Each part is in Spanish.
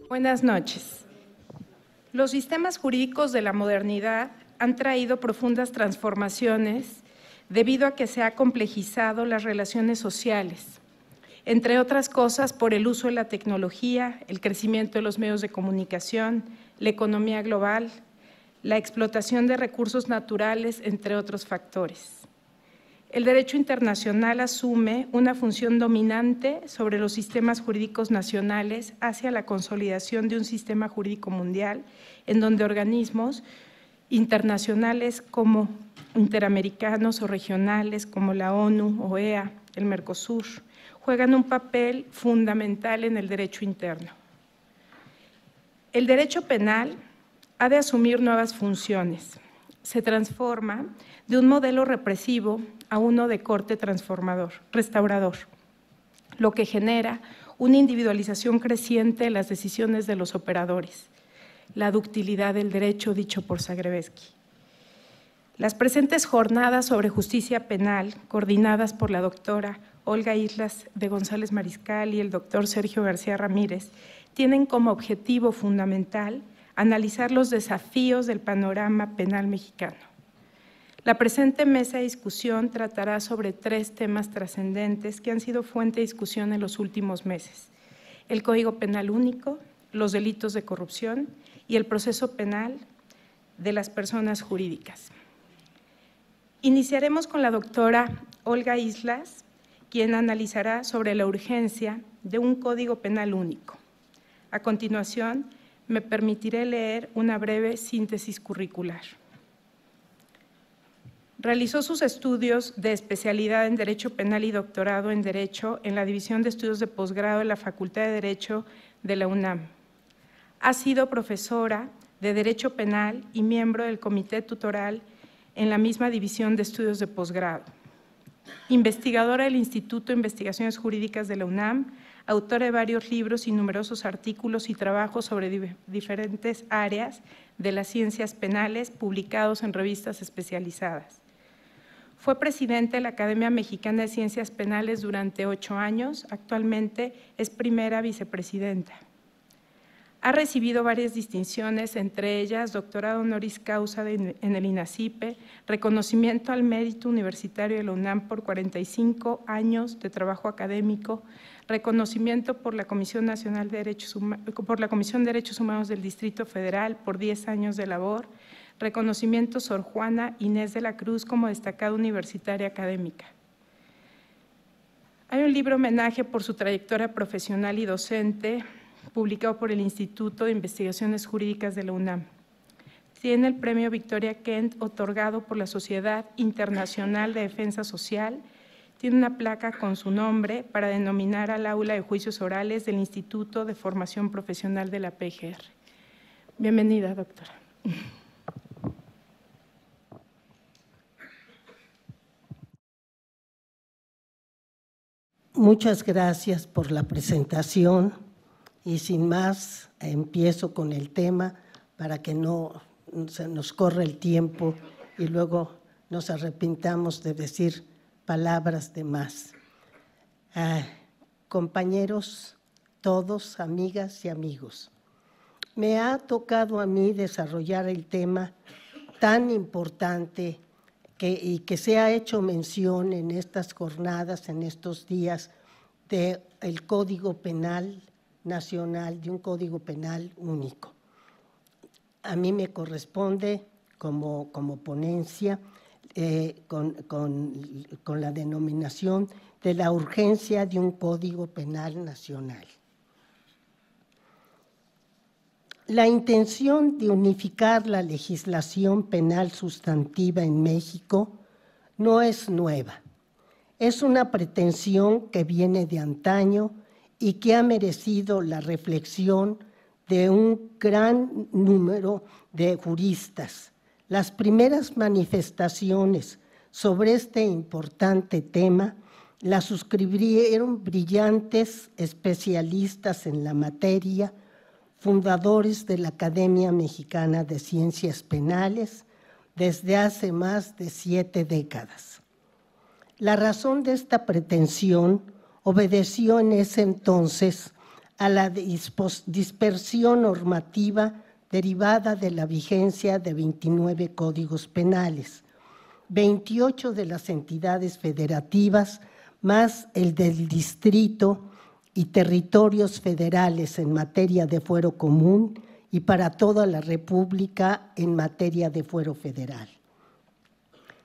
Buenas noches. Los sistemas jurídicos de la modernidad han traído profundas transformaciones debido a que se ha complejizado las relaciones sociales, entre otras cosas por el uso de la tecnología, el crecimiento de los medios de comunicación, la economía global, la explotación de recursos naturales, entre otros factores. El derecho internacional asume una función dominante sobre los sistemas jurídicos nacionales hacia la consolidación de un sistema jurídico mundial en donde organismos internacionales como interamericanos o regionales como la ONU, OEA, el Mercosur, juegan un papel fundamental en el derecho interno. El derecho penal ha de asumir nuevas funciones. Se transforma de un modelo represivo a uno de corte restaurador, lo que genera una individualización creciente de las decisiones de los operadores, la ductilidad del derecho dicho por Zagrebelsky. Las presentes jornadas sobre justicia penal, coordinadas por la doctora Olga Islas de González Mariscal y el doctor Sergio García Ramírez, tienen como objetivo fundamental analizar los desafíos del panorama penal mexicano. La presente mesa de discusión tratará sobre 3 temas trascendentes que han sido fuente de discusión en los últimos meses: el Código Penal Único, los delitos de corrupción y el proceso penal de las personas jurídicas. Iniciaremos con la doctora Olga Islas, quien analizará sobre la urgencia de un Código Penal único. A continuación, me permitiré leer una breve síntesis curricular. Realizó sus estudios de especialidad en Derecho Penal y doctorado en Derecho en la División de Estudios de Posgrado de la Facultad de Derecho de la UNAM. Ha sido profesora de Derecho Penal y miembro del Comité Tutoral en la misma División de Estudios de Posgrado. Investigadora del Instituto de Investigaciones Jurídicas de la UNAM, autora de varios libros y numerosos artículos y trabajos sobre diferentes áreas de las ciencias penales publicados en revistas especializadas. Fue presidente de la Academia Mexicana de Ciencias Penales durante 8 años, actualmente es primera vicepresidenta. Ha recibido varias distinciones, entre ellas doctorado honoris causa en el INACIPE, reconocimiento al mérito universitario de la UNAM por 45 años de trabajo académico, reconocimiento por la Comisión Nacional de Derechos Humanos del Distrito Federal por 10 años de labor, reconocimiento Sor Juana Inés de la Cruz como destacada universitaria académica. Hay un libro homenaje por su trayectoria profesional y docente, publicado por el Instituto de Investigaciones Jurídicas de la UNAM. Tiene el premio Victoria Kent, otorgado por la Sociedad Internacional de Defensa Social. Tiene una placa con su nombre para denominar al aula de juicios orales del Instituto de Formación Profesional de la PGR. Bienvenida, doctora. Muchas gracias por la presentación y sin más empiezo con el tema para que no se nos corra el tiempo y luego nos arrepintamos de decir palabras de más. Compañeros todos, amigas y amigos, me ha tocado a mí desarrollar el tema tan importante y que se ha hecho mención en estas jornadas, en estos días, del Código Penal Nacional, de un Código Penal único. A mí me corresponde como ponencia con la denominación de la urgencia de un Código Penal Nacional. La intención de unificar la legislación penal sustantiva en México no es nueva. Es una pretensión que viene de antaño y que ha merecido la reflexión de un gran número de juristas. Las primeras manifestaciones sobre este importante tema las suscribieron brillantes especialistas en la materia, fundadores de la Academia Mexicana de Ciencias Penales desde hace más de 7 décadas. La razón de esta pretensión obedeció en ese entonces a la dispersión normativa derivada de la vigencia de 29 códigos penales, 28 de las entidades federativas, más el del distrito y territorios federales en materia de fuero común y para toda la República en materia de fuero federal.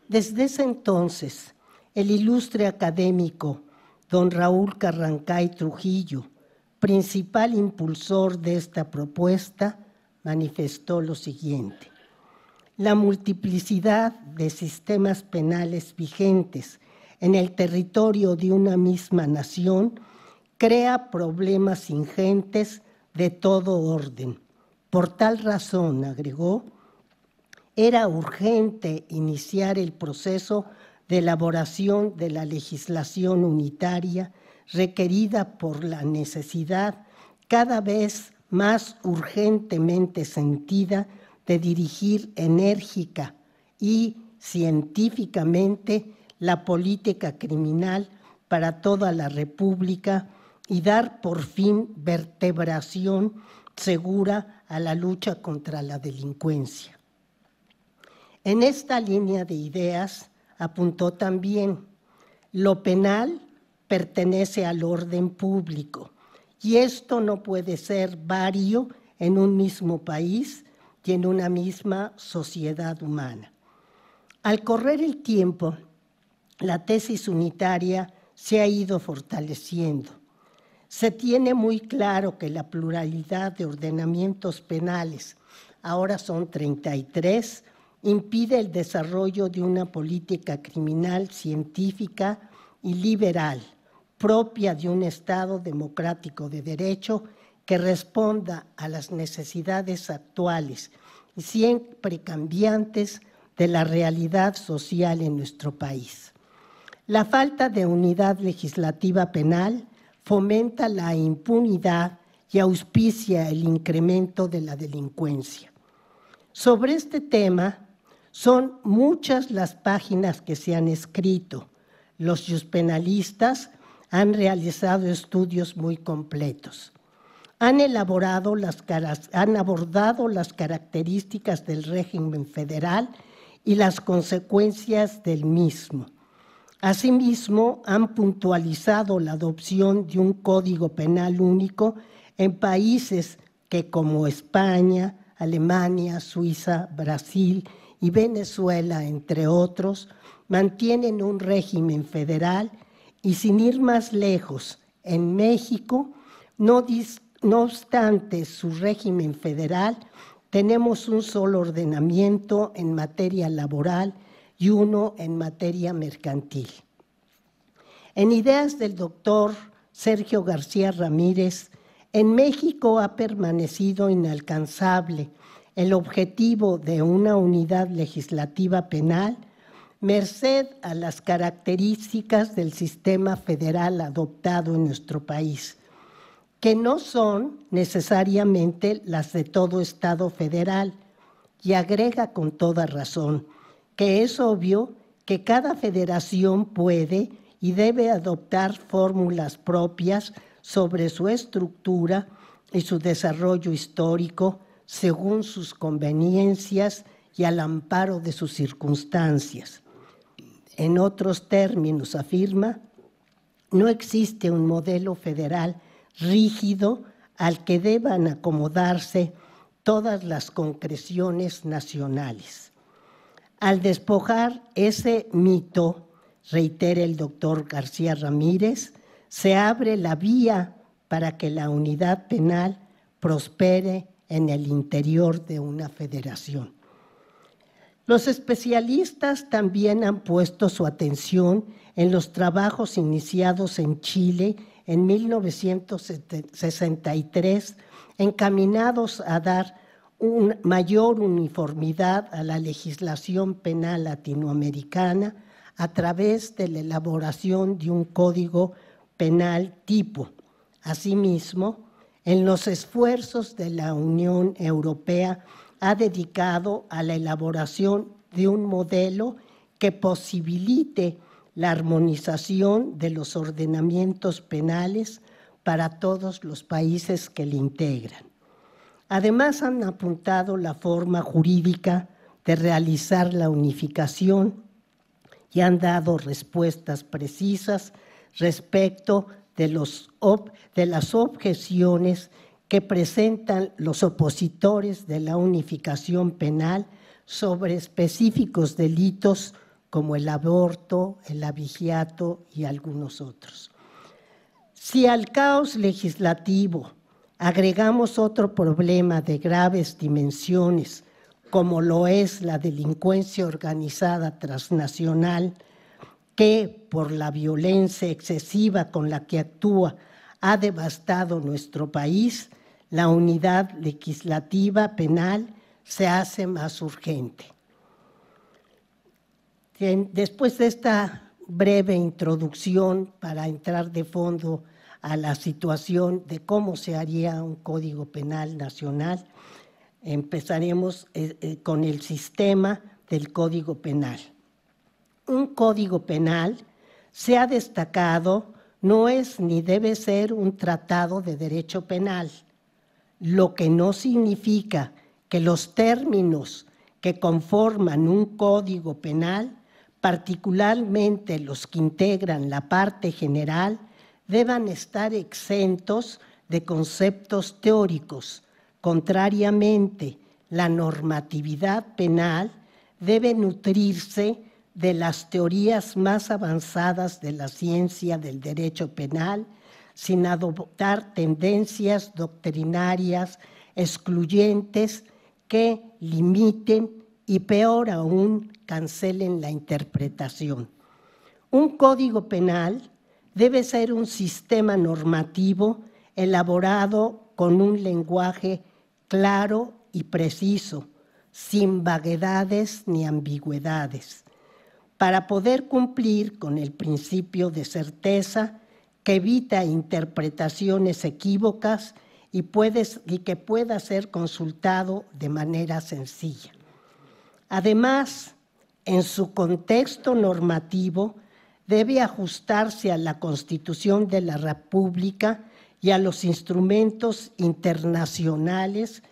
Desde ese entonces, el ilustre académico don Raúl Carrancay Trujillo, principal impulsor de esta propuesta, manifestó lo siguiente: la multiplicidad de sistemas penales vigentes en el territorio de una misma nación crea problemas ingentes de todo orden. Por tal razón, agregó, era urgente iniciar el proceso de elaboración de la legislación unitaria requerida por la necesidad cada vez más urgentemente sentida de dirigir enérgica y científicamente la política criminal para toda la República y dar por fin vertebración segura a la lucha contra la delincuencia. En esta línea de ideas apuntó también: lo penal pertenece al orden público y esto no puede ser vario en un mismo país y en una misma sociedad humana. Al correr el tiempo, la tesis unitaria se ha ido fortaleciendo. Se tiene muy claro que la pluralidad de ordenamientos penales, ahora son 33, impide el desarrollo de una política criminal científica y liberal, propia de un Estado democrático de derecho que responda a las necesidades actuales y siempre cambiantes de la realidad social en nuestro país. La falta de unidad legislativa penal fomenta la impunidad y auspicia el incremento de la delincuencia. Sobre este tema, son muchas las páginas que se han escrito. Los juspenalistas han realizado estudios muy completos. Han abordado las características del régimen federal y las consecuencias del mismo. Asimismo, han puntualizado la adopción de un código penal único en países que, como España, Alemania, Suiza, Brasil y Venezuela, entre otros, mantienen un régimen federal y, sin ir más lejos, en México, no obstante su régimen federal, tenemos un solo ordenamiento en materia laboral y uno en materia mercantil. En ideas del doctor Sergio García Ramírez, en México ha permanecido inalcanzable el objetivo de una unidad legislativa penal, merced a las características del sistema federal adoptado en nuestro país, que no son necesariamente las de todo Estado federal, y agrega con toda razón que es obvio que cada federación puede y debe adoptar fórmulas propias sobre su estructura y su desarrollo histórico según sus conveniencias y al amparo de sus circunstancias. En otros términos, afirma, no existe un modelo federal rígido al que deban acomodarse todas las concreciones nacionales. Al despojar ese mito, reitera el doctor García Ramírez, se abre la vía para que la unidad penal prospere en el interior de una federación. Los especialistas también han puesto su atención en los trabajos iniciados en Chile en 1963, encaminados a dar una mayor uniformidad a la legislación penal latinoamericana a través de la elaboración de un código penal tipo. Asimismo, en los esfuerzos de la Unión Europea ha dedicado a la elaboración de un modelo que posibilite la armonización de los ordenamientos penales para todos los países que le integran. Además, han apuntado la forma jurídica de realizar la unificación y han dado respuestas precisas respecto de las objeciones que presentan los opositores de la unificación penal sobre específicos delitos como el aborto, el abigeato y algunos otros. Si al caos legislativo agregamos otro problema de graves dimensiones, como lo es la delincuencia organizada transnacional, que por la violencia excesiva con la que actúa ha devastado nuestro país, la unidad legislativa penal se hace más urgente. Después de esta breve introducción para entrar de fondo a la situación de cómo se haría un Código Penal nacional, empezaremos con el sistema del Código Penal. Un Código Penal, se ha destacado, no es ni debe ser un tratado de derecho penal, lo que no significa que los términos que conforman un Código Penal, particularmente los que integran la parte general, deban estar exentos de conceptos teóricos. Contrariamente, la normatividad penal debe nutrirse de las teorías más avanzadas de la ciencia del derecho penal, sin adoptar tendencias doctrinarias excluyentes que limiten y, peor aún, cancelen la interpretación. Un código penal debe ser un sistema normativo elaborado con un lenguaje claro y preciso, sin vaguedades ni ambigüedades, para poder cumplir con el principio de certeza que evita interpretaciones equívocas y que pueda ser consultado de manera sencilla. Además, en su contexto normativo, debe ajustarse a la Constitución de la República y a los instrumentos internacionales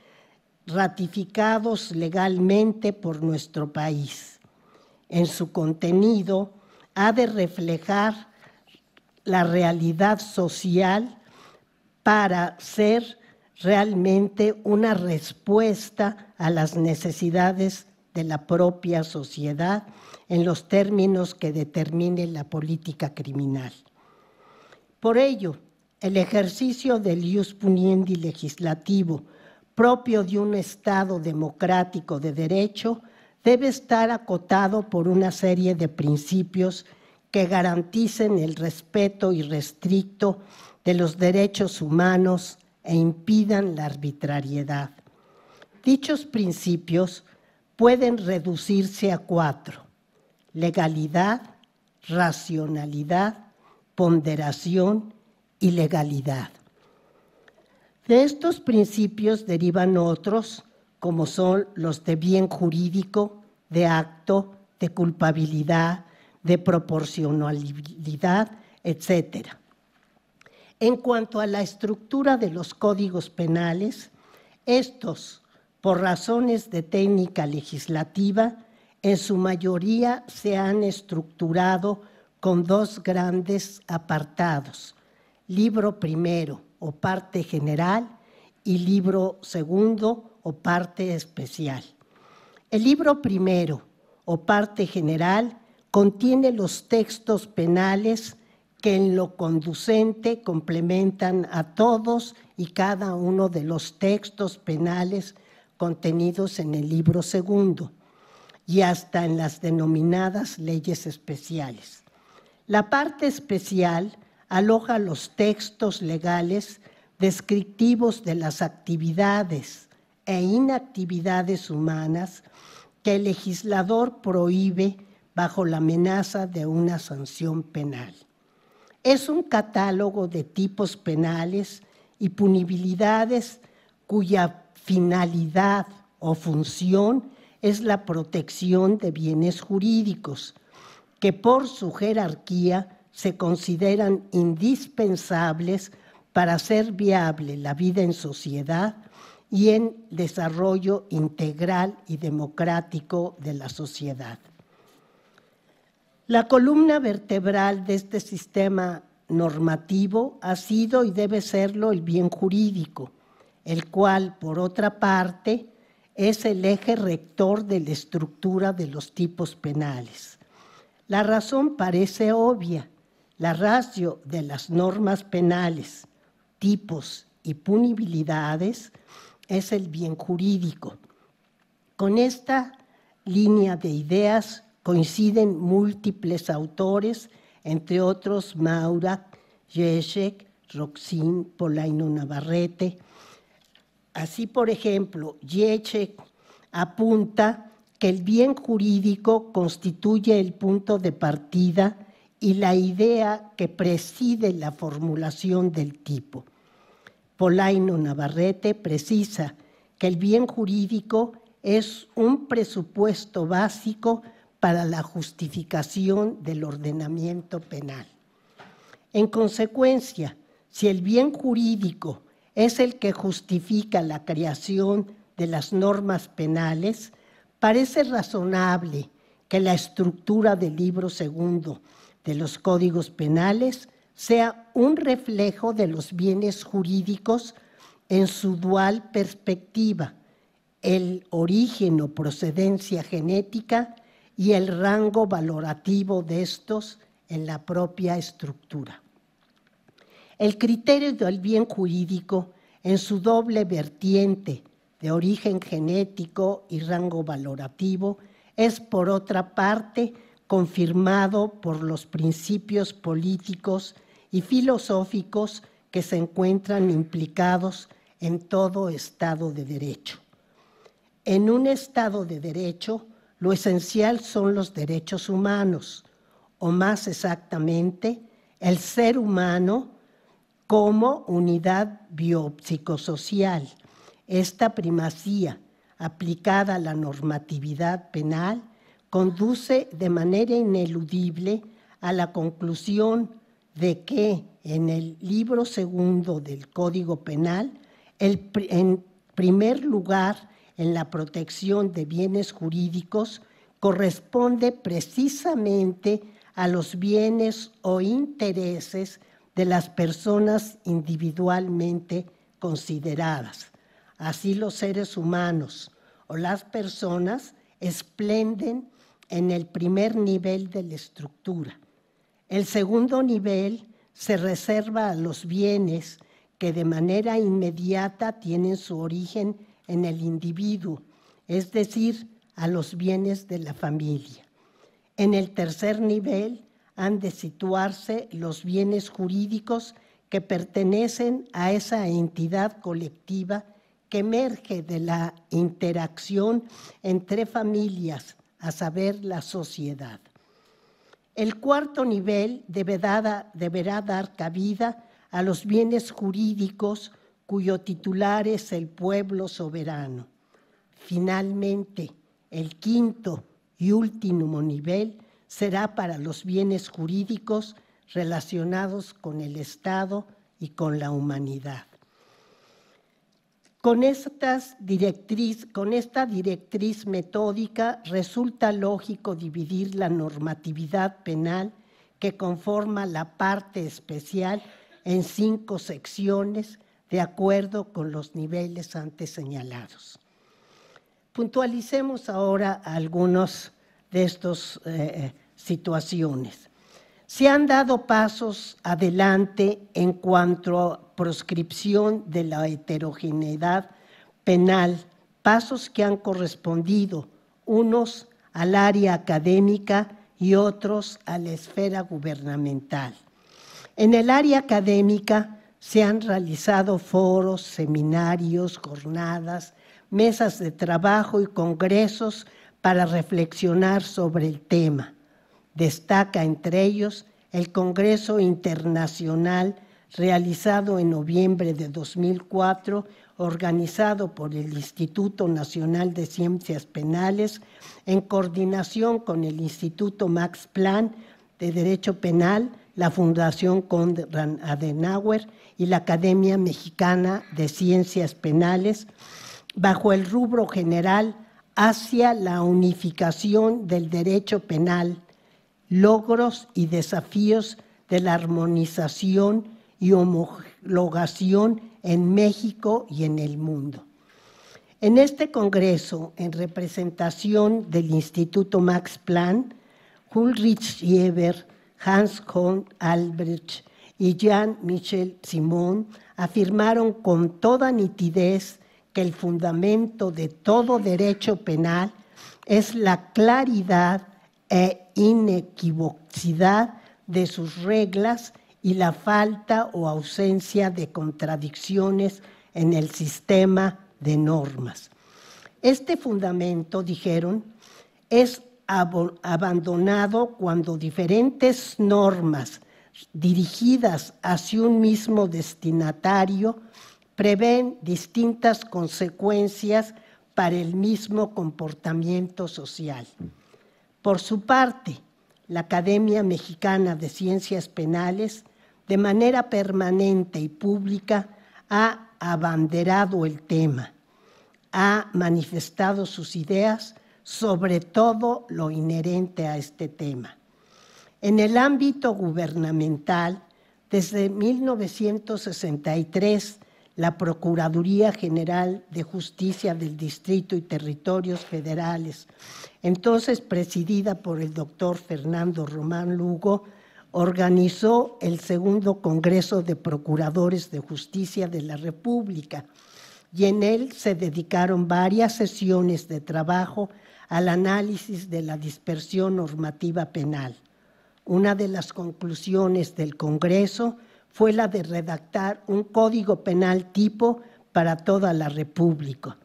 ratificados legalmente por nuestro país. En su contenido, ha de reflejar la realidad social para ser realmente una respuesta a las necesidades de la propia sociedad en los términos que determine la política criminal. Por ello, el ejercicio del ius puniendi legislativo propio de un Estado democrático de derecho debe estar acotado por una serie de principios que garanticen el respeto irrestricto de los derechos humanos e impidan la arbitrariedad. Dichos principios pueden reducirse a 4: legalidad, racionalidad, ponderación y legalidad. De estos principios derivan otros, como son los de bien jurídico, de acto, de culpabilidad, de proporcionalidad, etc. En cuanto a la estructura de los códigos penales, estos, por razones de técnica legislativa, en su mayoría se han estructurado con 2 grandes apartados: libro primero o parte general y libro segundo o parte especial. El libro primero o parte general contiene los textos penales que en lo conducente complementan a todos y cada uno de los textos penales contenidos en el libro segundo y hasta en las denominadas leyes especiales. La parte especial aloja los textos legales descriptivos de las actividades e inactividades humanas que el legislador prohíbe bajo la amenaza de una sanción penal. Es un catálogo de tipos penales y punibilidades cuya finalidad o función es la protección de bienes jurídicos, que por su jerarquía se consideran indispensables para hacer viable la vida en sociedad y en desarrollo integral y democrático de la sociedad. La columna vertebral de este sistema normativo ha sido y debe serlo el bien jurídico, el cual, por otra parte, es el eje rector de la estructura de los tipos penales. La razón parece obvia. La ratio de las normas penales, tipos y punibilidades es el bien jurídico. Con esta línea de ideas coinciden múltiples autores, entre otros Maura, Ježek, Roxin, Polaino Navarrete. Así, por ejemplo, Ježek apunta que el bien jurídico constituye el punto de partida y la idea que preside la formulación del tipo. Polaino Navarrete precisa que el bien jurídico es un presupuesto básico para la justificación del ordenamiento penal. En consecuencia, si el bien jurídico es el que justifica la creación de las normas penales, parece razonable que la estructura del libro segundo de los códigos penales sea un reflejo de los bienes jurídicos en su dual perspectiva, el origen o procedencia genética y el rango valorativo de estos en la propia estructura. El criterio del bien jurídico en su doble vertiente de origen genético y rango valorativo es, por otra parte, confirmado por los principios políticos y filosóficos que se encuentran implicados en todo Estado de Derecho. En un Estado de Derecho, lo esencial son los derechos humanos, o más exactamente, el ser humano como unidad biopsicosocial. Esta primacía, aplicada a la normatividad penal, conduce de manera ineludible a la conclusión de que en el libro segundo del Código Penal, en primer lugar, en la protección de bienes jurídicos, corresponde precisamente a los bienes o intereses de las personas individualmente consideradas. Así los seres humanos o las personas esplenden en el primer nivel de la estructura. El segundo nivel se reserva a los bienes que de manera inmediata tienen su origen en el individuo, es decir, a los bienes de la familia. En el tercer nivel han de situarse los bienes jurídicos que pertenecen a esa entidad colectiva que emerge de la interacción entre familias, a saber, la sociedad. El cuarto nivel deberá dar cabida a los bienes jurídicos cuyo titular es el pueblo soberano. Finalmente, el quinto y último nivel será para los bienes jurídicos relacionados con el Estado y con la humanidad. Con esta directriz metódica resulta lógico dividir la normatividad penal que conforma la parte especial en 5 secciones de acuerdo con los niveles antes señalados. Puntualicemos ahora algunos de estas situaciones. Se han dado pasos adelante en cuanto a proscripción de la heterogeneidad penal, pasos que han correspondido unos al área académica y otros a la esfera gubernamental. En el área académica se han realizado foros, seminarios, jornadas, mesas de trabajo y congresos para reflexionar sobre el tema. Destaca entre ellos el Congreso Internacional realizado en noviembre de 2004, organizado por el Instituto Nacional de Ciencias Penales, en coordinación con el Instituto Max Planck de Derecho Penal, la Fundación Konrad Adenauer y la Academia Mexicana de Ciencias Penales, bajo el rubro general hacia la unificación del derecho penal, logros y desafíos de la armonización y homologación en México y en el mundo. En este congreso, en representación del Instituto Max Planck, Ulrich Sieber, Hans-Joachim Albrecht y Jean-Michel Simon afirmaron con toda nitidez que el fundamento de todo derecho penal es la claridad e inequivocidad de sus reglas y la falta o ausencia de contradicciones en el sistema de normas. Este fundamento, dijeron, es abandonado cuando diferentes normas dirigidas hacia un mismo destinatario prevén distintas consecuencias para el mismo comportamiento social. Por su parte, la Academia Mexicana de Ciencias Penales, de manera permanente y pública, ha abanderado el tema, ha manifestado sus ideas sobre todo lo inherente a este tema. En el ámbito gubernamental, desde 1963, la Procuraduría General de Justicia del Distrito y Territorios Federales, entonces presidida por el doctor Fernando Román Lugo, organizó el segundo Congreso de Procuradores de Justicia de la República y en él se dedicaron varias sesiones de trabajo al análisis de la dispersión normativa penal. Una de las conclusiones del Congreso fue la de redactar un código penal tipo para toda la República,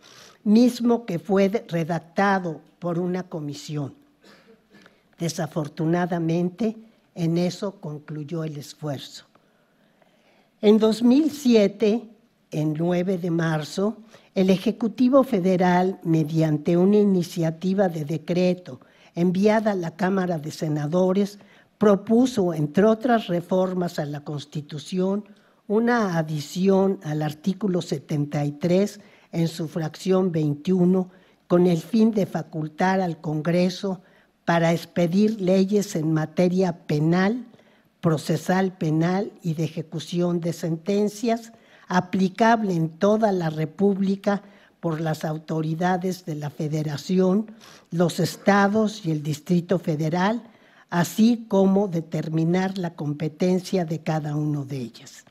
mismo que fue redactado por una comisión. Desafortunadamente, en eso concluyó el esfuerzo. En 2007, el 9 de marzo, el Ejecutivo Federal, mediante una iniciativa de decreto enviada a la Cámara de Senadores, propuso, entre otras reformas a la Constitución, una adición al artículo 73 en su fracción 21, con el fin de facultar al Congreso para expedir leyes en materia penal, procesal penal y de ejecución de sentencias, aplicable en toda la República por las autoridades de la Federación, los estados y el Distrito Federal, así como determinar la competencia de cada uno de ellas.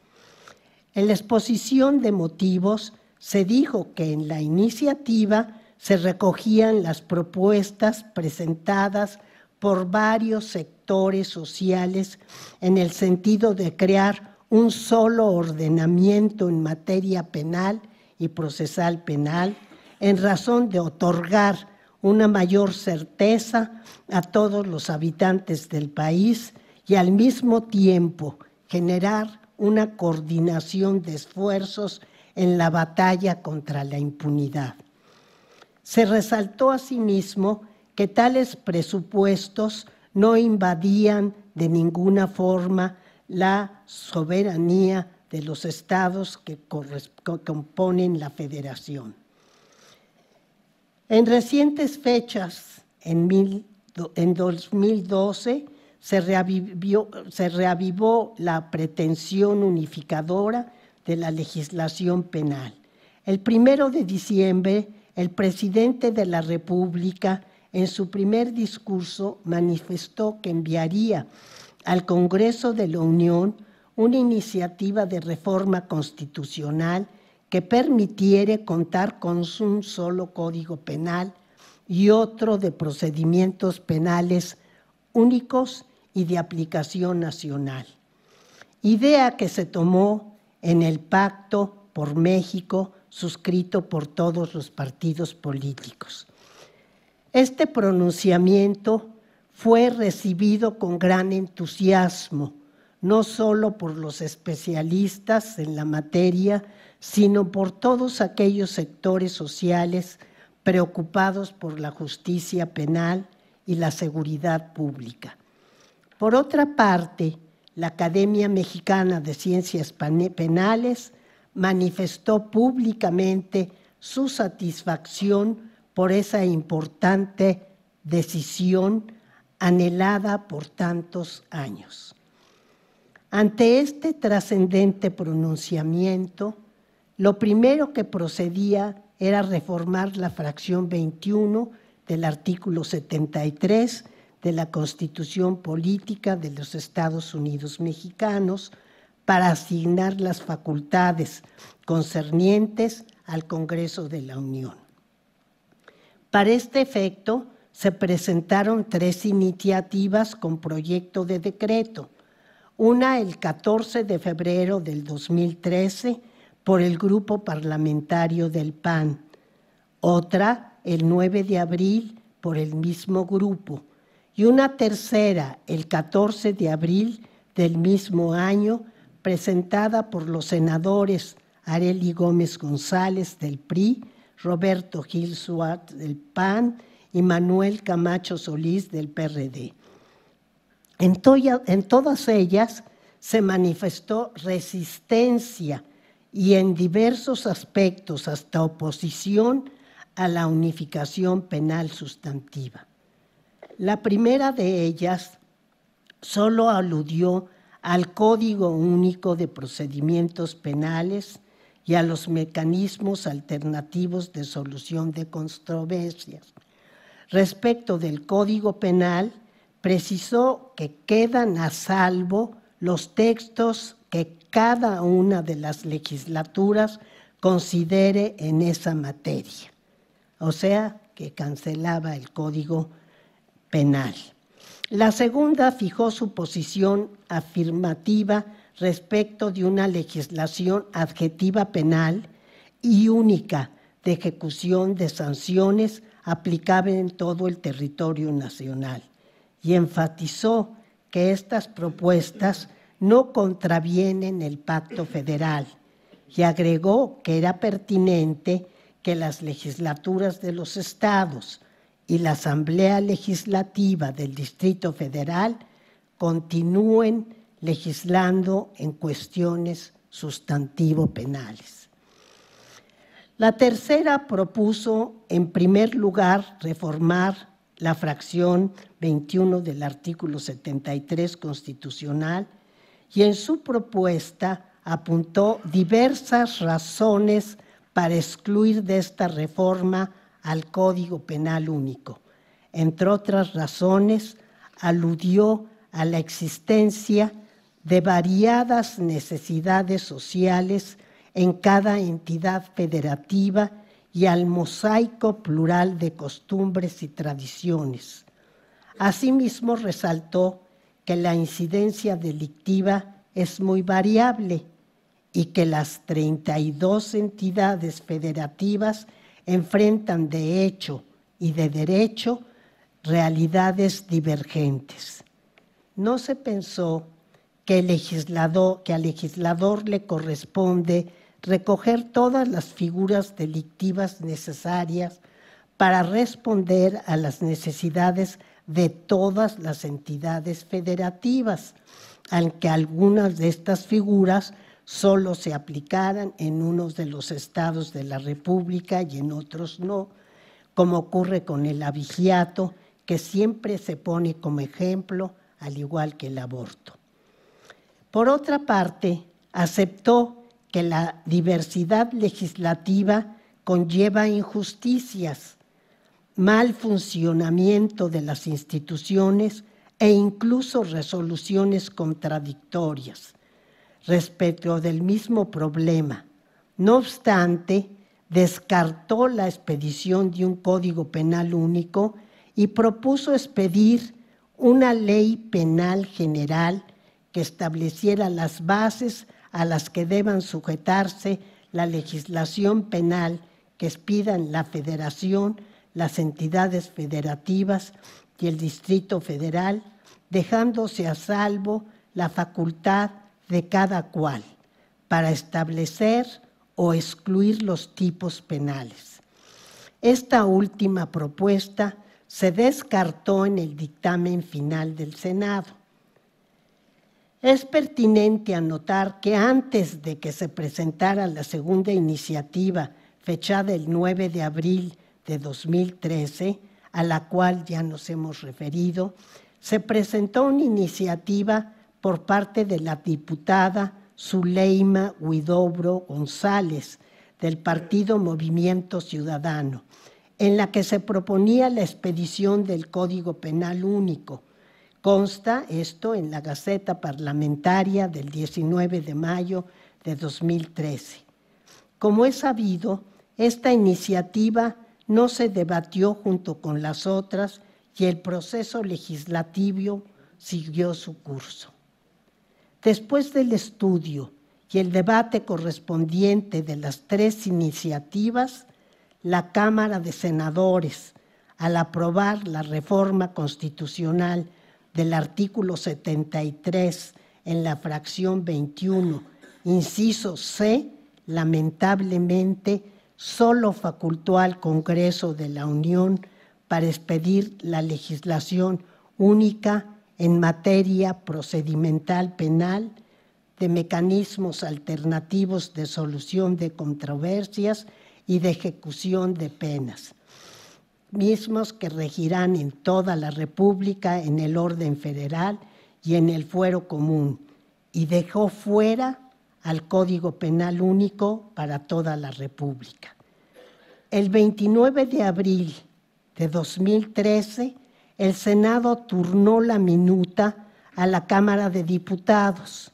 En la exposición de motivos se dijo que en la iniciativa se recogían las propuestas presentadas por varios sectores sociales en el sentido de crear un solo ordenamiento en materia penal y procesal penal, en razón de otorgar una mayor certeza a todos los habitantes del país y al mismo tiempo generar una coordinación de esfuerzos en la batalla contra la impunidad. Se resaltó asimismo que tales presupuestos no invadían de ninguna forma la soberanía de los estados que componen la federación. En recientes fechas, en 2012, se reavivó la pretensión unificadora de la legislación penal. El 1 de diciembre, el presidente de la República, en su primer discurso, manifestó que enviaría al Congreso de la Unión una iniciativa de reforma constitucional que permitiera contar con un solo código penal y otro de procedimientos penales únicos y de aplicación nacional. Idea que se tomó en el Pacto por México, suscrito por todos los partidos políticos. Este pronunciamiento fue recibido con gran entusiasmo, no solo por los especialistas en la materia, sino por todos aquellos sectores sociales preocupados por la justicia penal y la seguridad pública. Por otra parte, la Academia Mexicana de Ciencias Penales manifestó públicamente su satisfacción por esa importante decisión anhelada por tantos años. Ante este trascendente pronunciamiento, lo primero que procedía era reformar la fracción 21 del artículo 73 de la Constitución Política de los Estados Unidos Mexicanos para asignar las facultades concernientes al Congreso de la Unión. Para este efecto, se presentaron 3 iniciativas con proyecto de decreto, una el 14 de febrero del 2013 por el Grupo Parlamentario del PAN, otra el 9 de abril por el mismo grupo y una tercera el 14 de abril del mismo año presentada por los senadores Arely Gómez González del PRI, Roberto Gil Suárez del PAN y Manuel Camacho Solís del PRD. En todas ellas se manifestó resistencia y en diversos aspectos hasta oposición a la unificación penal sustantiva. La primera de ellas solo aludió al Código Único de Procedimientos Penales y a los mecanismos alternativos de solución de controversias. Respecto del Código Penal, precisó que quedan a salvo los textos que cada una de las legislaturas considere en esa materia, o sea, que cancelaba el Código Penal. La segunda fijó su posición afirmativa respecto de una legislación adjetiva penal y única de ejecución de sanciones aplicable en todo el territorio nacional y enfatizó que estas propuestas no contravienen el Pacto Federal y agregó que era pertinente que las legislaturas de los estados y la Asamblea Legislativa del Distrito Federal continúen legislando en cuestiones sustantivo penales. La tercera propuso, en primer lugar, reformar la fracción 21 del artículo 73 constitucional y en su propuesta apuntó diversas razones para excluir de esta reforma al Código Penal Único. Entre otras razones, aludió a la existencia de variadas necesidades sociales en cada entidad federativa y al mosaico plural de costumbres y tradiciones. Asimismo, resaltó que la incidencia delictiva es muy variable y que las 32 entidades federativas enfrentan de hecho y de derecho realidades divergentes. No se pensó que al legislador le corresponde recoger todas las figuras delictivas necesarias para responder a las necesidades de todas las entidades federativas, aunque algunas de estas figuras solo se aplicaran en unos de los estados de la República y en otros no, como ocurre con el abigeato, que siempre se pone como ejemplo, al igual que el aborto. Por otra parte, aceptó que la diversidad legislativa conlleva injusticias, mal funcionamiento de las instituciones e incluso resoluciones contradictorias respecto del mismo problema. No obstante, descartó la expedición de un Código Penal único y propuso expedir una ley penal general que estableciera las bases a las que deban sujetarse la legislación penal que expidan la Federación, las entidades federativas y el Distrito Federal, dejándose a salvo la facultad de cada cual para establecer o excluir los tipos penales. Esta última propuesta se descartó en el dictamen final del Senado. Es pertinente anotar que antes de que se presentara la segunda iniciativa, fechada el 9 de abril de 2013, a la cual ya nos hemos referido, se presentó una iniciativa por parte de la diputada Zuleima Huidobro González, del Partido Movimiento Ciudadano, en la que se proponía la expedición del Código Penal Único. Consta esto en la Gaceta Parlamentaria del 19 de mayo de 2013. Como es sabido, esta iniciativa no se debatió junto con las otras y el proceso legislativo siguió su curso. Después del estudio y el debate correspondiente de las tres iniciativas, la Cámara de Senadores, al aprobar la reforma constitucional del artículo 73 en la fracción 21, inciso C, lamentablemente, solo facultó al Congreso de la Unión para expedir la legislación única en materia procedimental penal, de mecanismos alternativos de solución de controversias y de ejecución de penas, mismos que regirán en toda la República en el orden federal y en el fuero común, y dejó fuera al Código Penal Único para toda la República. El 29 de abril de 2013, el Senado turnó la minuta a la Cámara de Diputados.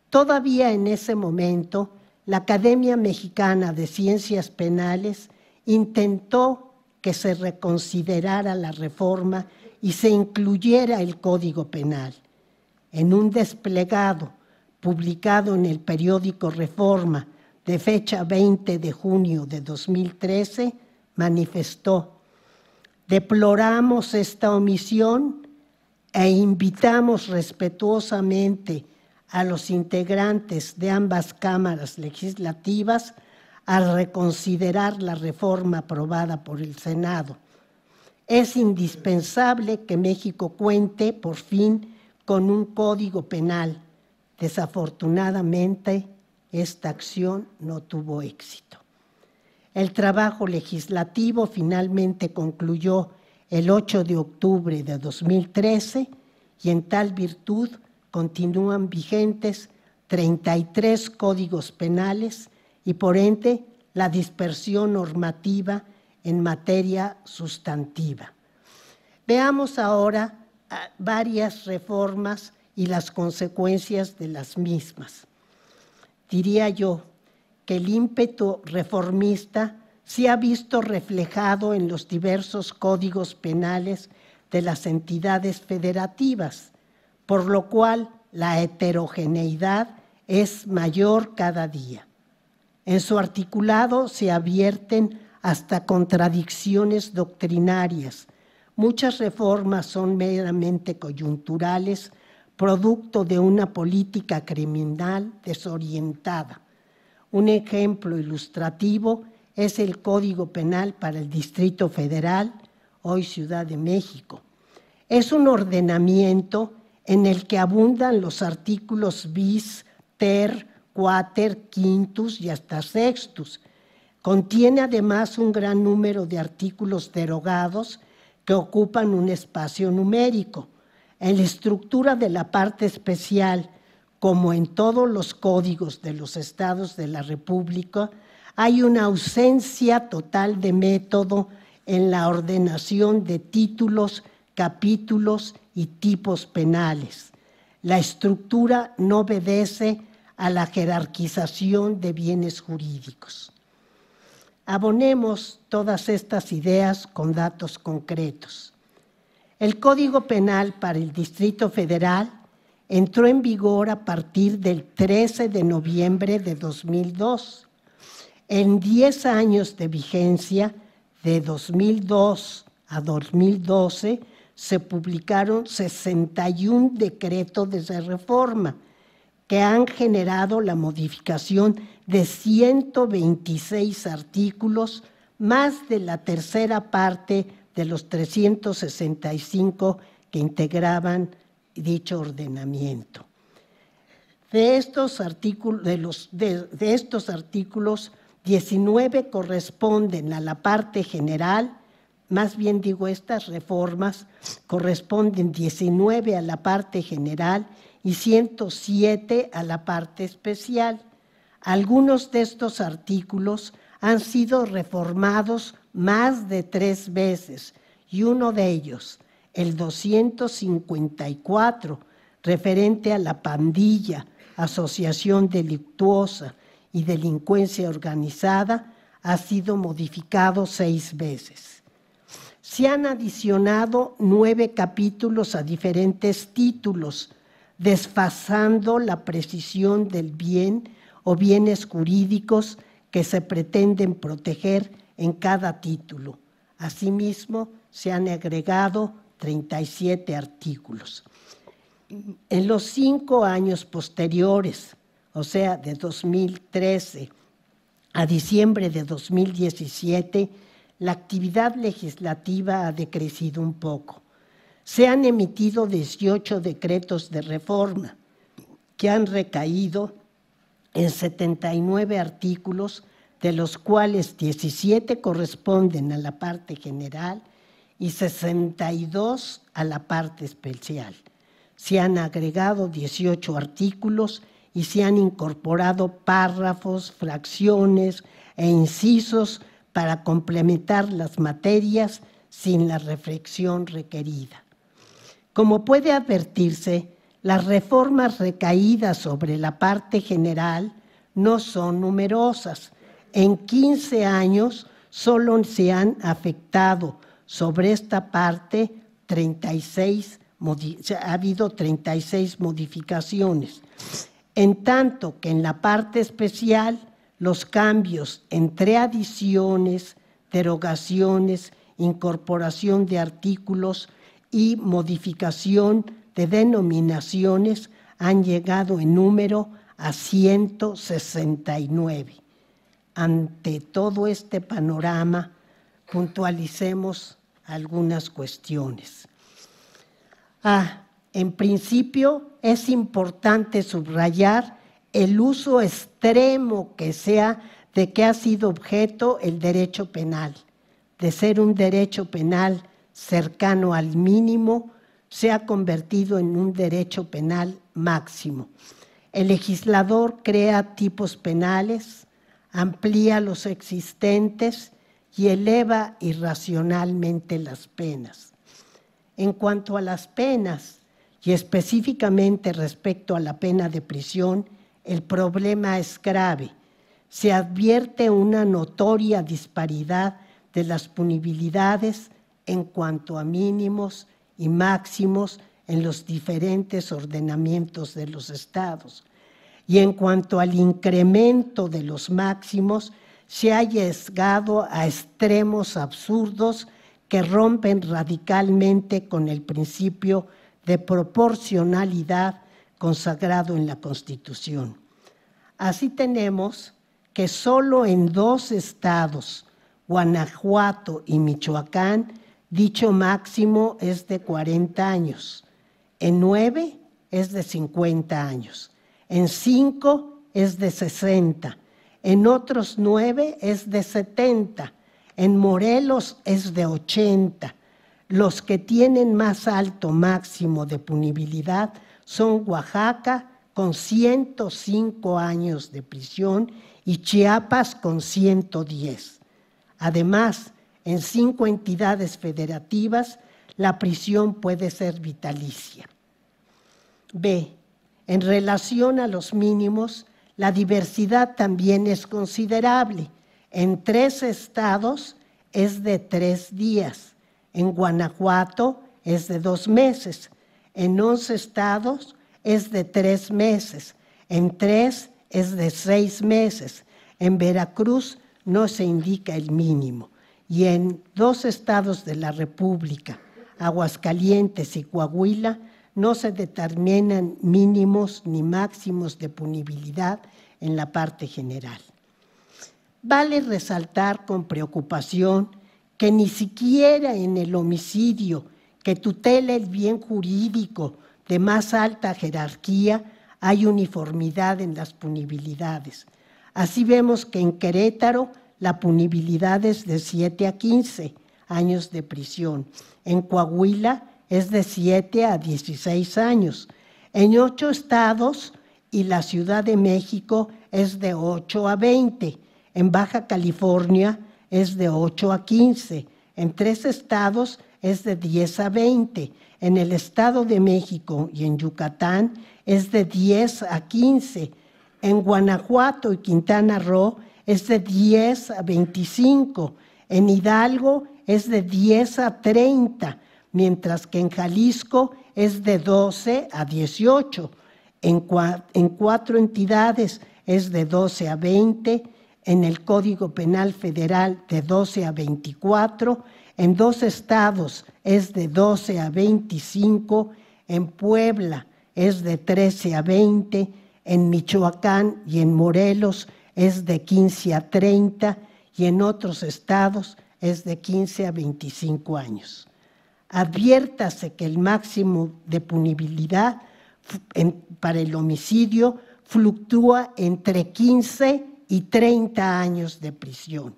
Todavía en ese momento, la Academia Mexicana de Ciencias Penales intentó que se reconsiderara la reforma y se incluyera el Código Penal. En un desplegado publicado en el periódico Reforma de fecha 20 de junio de 2013, manifestó: deploramos esta omisión e invitamos respetuosamente a los integrantes de ambas cámaras legislativas a reconsiderar la reforma aprobada por el Senado. Es indispensable que México cuente por fin con un código penal. Desafortunadamente, esta acción no tuvo éxito. El trabajo legislativo finalmente concluyó el 8 de octubre de 2013 y en tal virtud continúan vigentes 33 códigos penales y por ende la dispersión normativa en materia sustantiva. Veamos ahora varias reformas y las consecuencias de las mismas. Diría yo que el ímpetu reformista se ha visto reflejado en los diversos códigos penales de las entidades federativas, por lo cual la heterogeneidad es mayor cada día. En su articulado se advierten hasta contradicciones doctrinarias. Muchas reformas son meramente coyunturales, producto de una política criminal desorientada. Un ejemplo ilustrativo es el Código Penal para el Distrito Federal, hoy Ciudad de México. Es un ordenamiento en el que abundan los artículos bis, ter, quater, quintus y hasta sextus. Contiene además un gran número de artículos derogados que ocupan un espacio numérico. En la estructura de la parte especial, como en todos los códigos de los estados de la República, hay una ausencia total de método en la ordenación de títulos, capítulos y tipos penales. La estructura no obedece a la jerarquización de bienes jurídicos. Abonemos todas estas ideas con datos concretos. El Código Penal para el Distrito Federal entró en vigor a partir del 13 de noviembre de 2002. En 10 años de vigencia, de 2002 a 2012, se publicaron 61 decretos de reforma que han generado la modificación de 126 artículos, más de la tercera parte de los 365 que integraban dicho ordenamiento. De estos artículos, 19 corresponden a la parte general, más bien digo, estas reformas corresponden 19 a la parte general y 107 a la parte especial. Algunos de estos artículos han sido reformados más de 3 veces y uno de ellos, el 254, referente a la pandilla, asociación delictuosa y delincuencia organizada, ha sido modificado 6 veces. Se han adicionado 9 capítulos a diferentes títulos, desfasando la precisión del bien o bienes jurídicos que se pretenden proteger en cada título. Asimismo, se han agregado 37 artículos. En los 5 años posteriores, o sea, de 2013 a diciembre de 2017, la actividad legislativa ha decrecido un poco. Se han emitido 18 decretos de reforma que han recaído en 79 artículos, de los cuales 17 corresponden a la parte general y 62 a la parte especial. Se han agregado 18 artículos y se han incorporado párrafos, fracciones e incisos para complementar las materias sin la reflexión requerida. Como puede advertirse, las reformas recaídas sobre la parte general no son numerosas. En 15 años solo se han afectado sobre esta parte 36, ha habido 36 modificaciones. En tanto que en la parte especial, los cambios entre adiciones, derogaciones, incorporación de artículos y modificación de denominaciones han llegado en número a 169. Ante todo este panorama, puntualicemos algunas cuestiones. En principio, es importante subrayar el uso extremo de que ha sido objeto el derecho penal. De ser un derecho penal cercano al mínimo, se ha convertido en un derecho penal máximo. El legislador crea tipos penales, amplía los existentes y eleva irracionalmente las penas. En cuanto a las penas, y específicamente respecto a la pena de prisión, el problema es grave. Se advierte una notoria disparidad de las punibilidades en cuanto a mínimos y máximos en los diferentes ordenamientos de los estados. Y en cuanto al incremento de los máximos, se ha llegado a extremos absurdos que rompen radicalmente con el principio de proporcionalidad consagrado en la Constitución. Así tenemos que solo en 2 estados, Guanajuato y Michoacán, dicho máximo es de 40 años, en 9 es de 50 años, en 5 es de 60, en otros 9 es de 70, en Morelos es de 80. Los que tienen más alto máximo de punibilidad son Oaxaca con 105 años de prisión y Chiapas con 110. Además, en 5 entidades federativas, la prisión puede ser vitalicia. B. En relación a los mínimos, la diversidad también es considerable. En 3 estados es de 3 días, en Guanajuato es de 2 meses, en 11 estados es de 3 meses, en 3 es de 6 meses, en Veracruz no se indica el mínimo, y en 2 estados de la República, Aguascalientes y Coahuila no se determinan mínimos ni máximos de punibilidad en la parte general. Vale resaltar con preocupación que ni siquiera en el homicidio que tutela el bien jurídico de más alta jerarquía hay uniformidad en las punibilidades. Así vemos que en Querétaro la punibilidad es de 7 a 15 años de prisión. En Coahuila es de 7 a 16 años. En 8 estados y la Ciudad de México es de 8 a 20. En Baja California es de 8 a 15. En 3 estados es de 10 a 20. En el Estado de México y en Yucatán es de 10 a 15. En Guanajuato y Quintana Roo es de 10 a 25. En Hidalgo es de 10 a 30, mientras que en Jalisco es de 12 a 18. En 4 entidades es de 12 a 20, en el Código Penal Federal de 12 a 24, en 2 estados es de 12 a 25, en Puebla es de 13 a 20, en Michoacán y en Morelos es de 15 a 30 y en otros estados es de 15 a 25 años. Adviértase que el máximo de punibilidad para el homicidio fluctúa entre 15 y 30 años de prisión.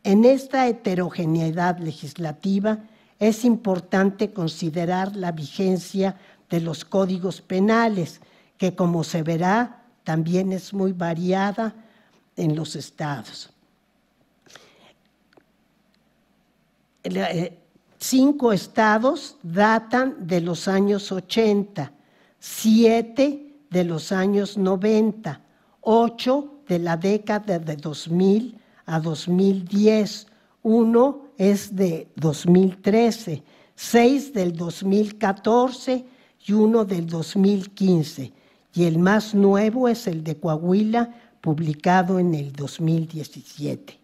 En esta heterogeneidad legislativa es importante considerar la vigencia de los códigos penales, que como se verá también es muy variada en los estados. 5 estados datan de los años 80, 7 de los años 90, 8 de la década de 2000 a 2010, 1 es de 2013, 6 del 2014 y 1 del 2015, y el más nuevo es el de Coahuila, publicado en el 2017.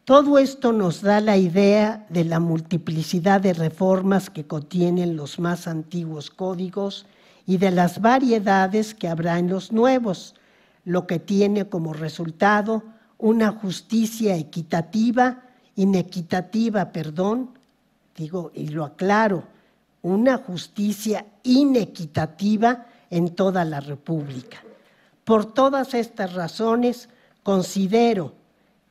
Todo esto nos da la idea de la multiplicidad de reformas que contienen los más antiguos códigos y de las variedades que habrá en los nuevos, lo que tiene como resultado una justicia inequitativa, y lo aclaro, una justicia inequitativa en toda la República. Por todas estas razones, considero,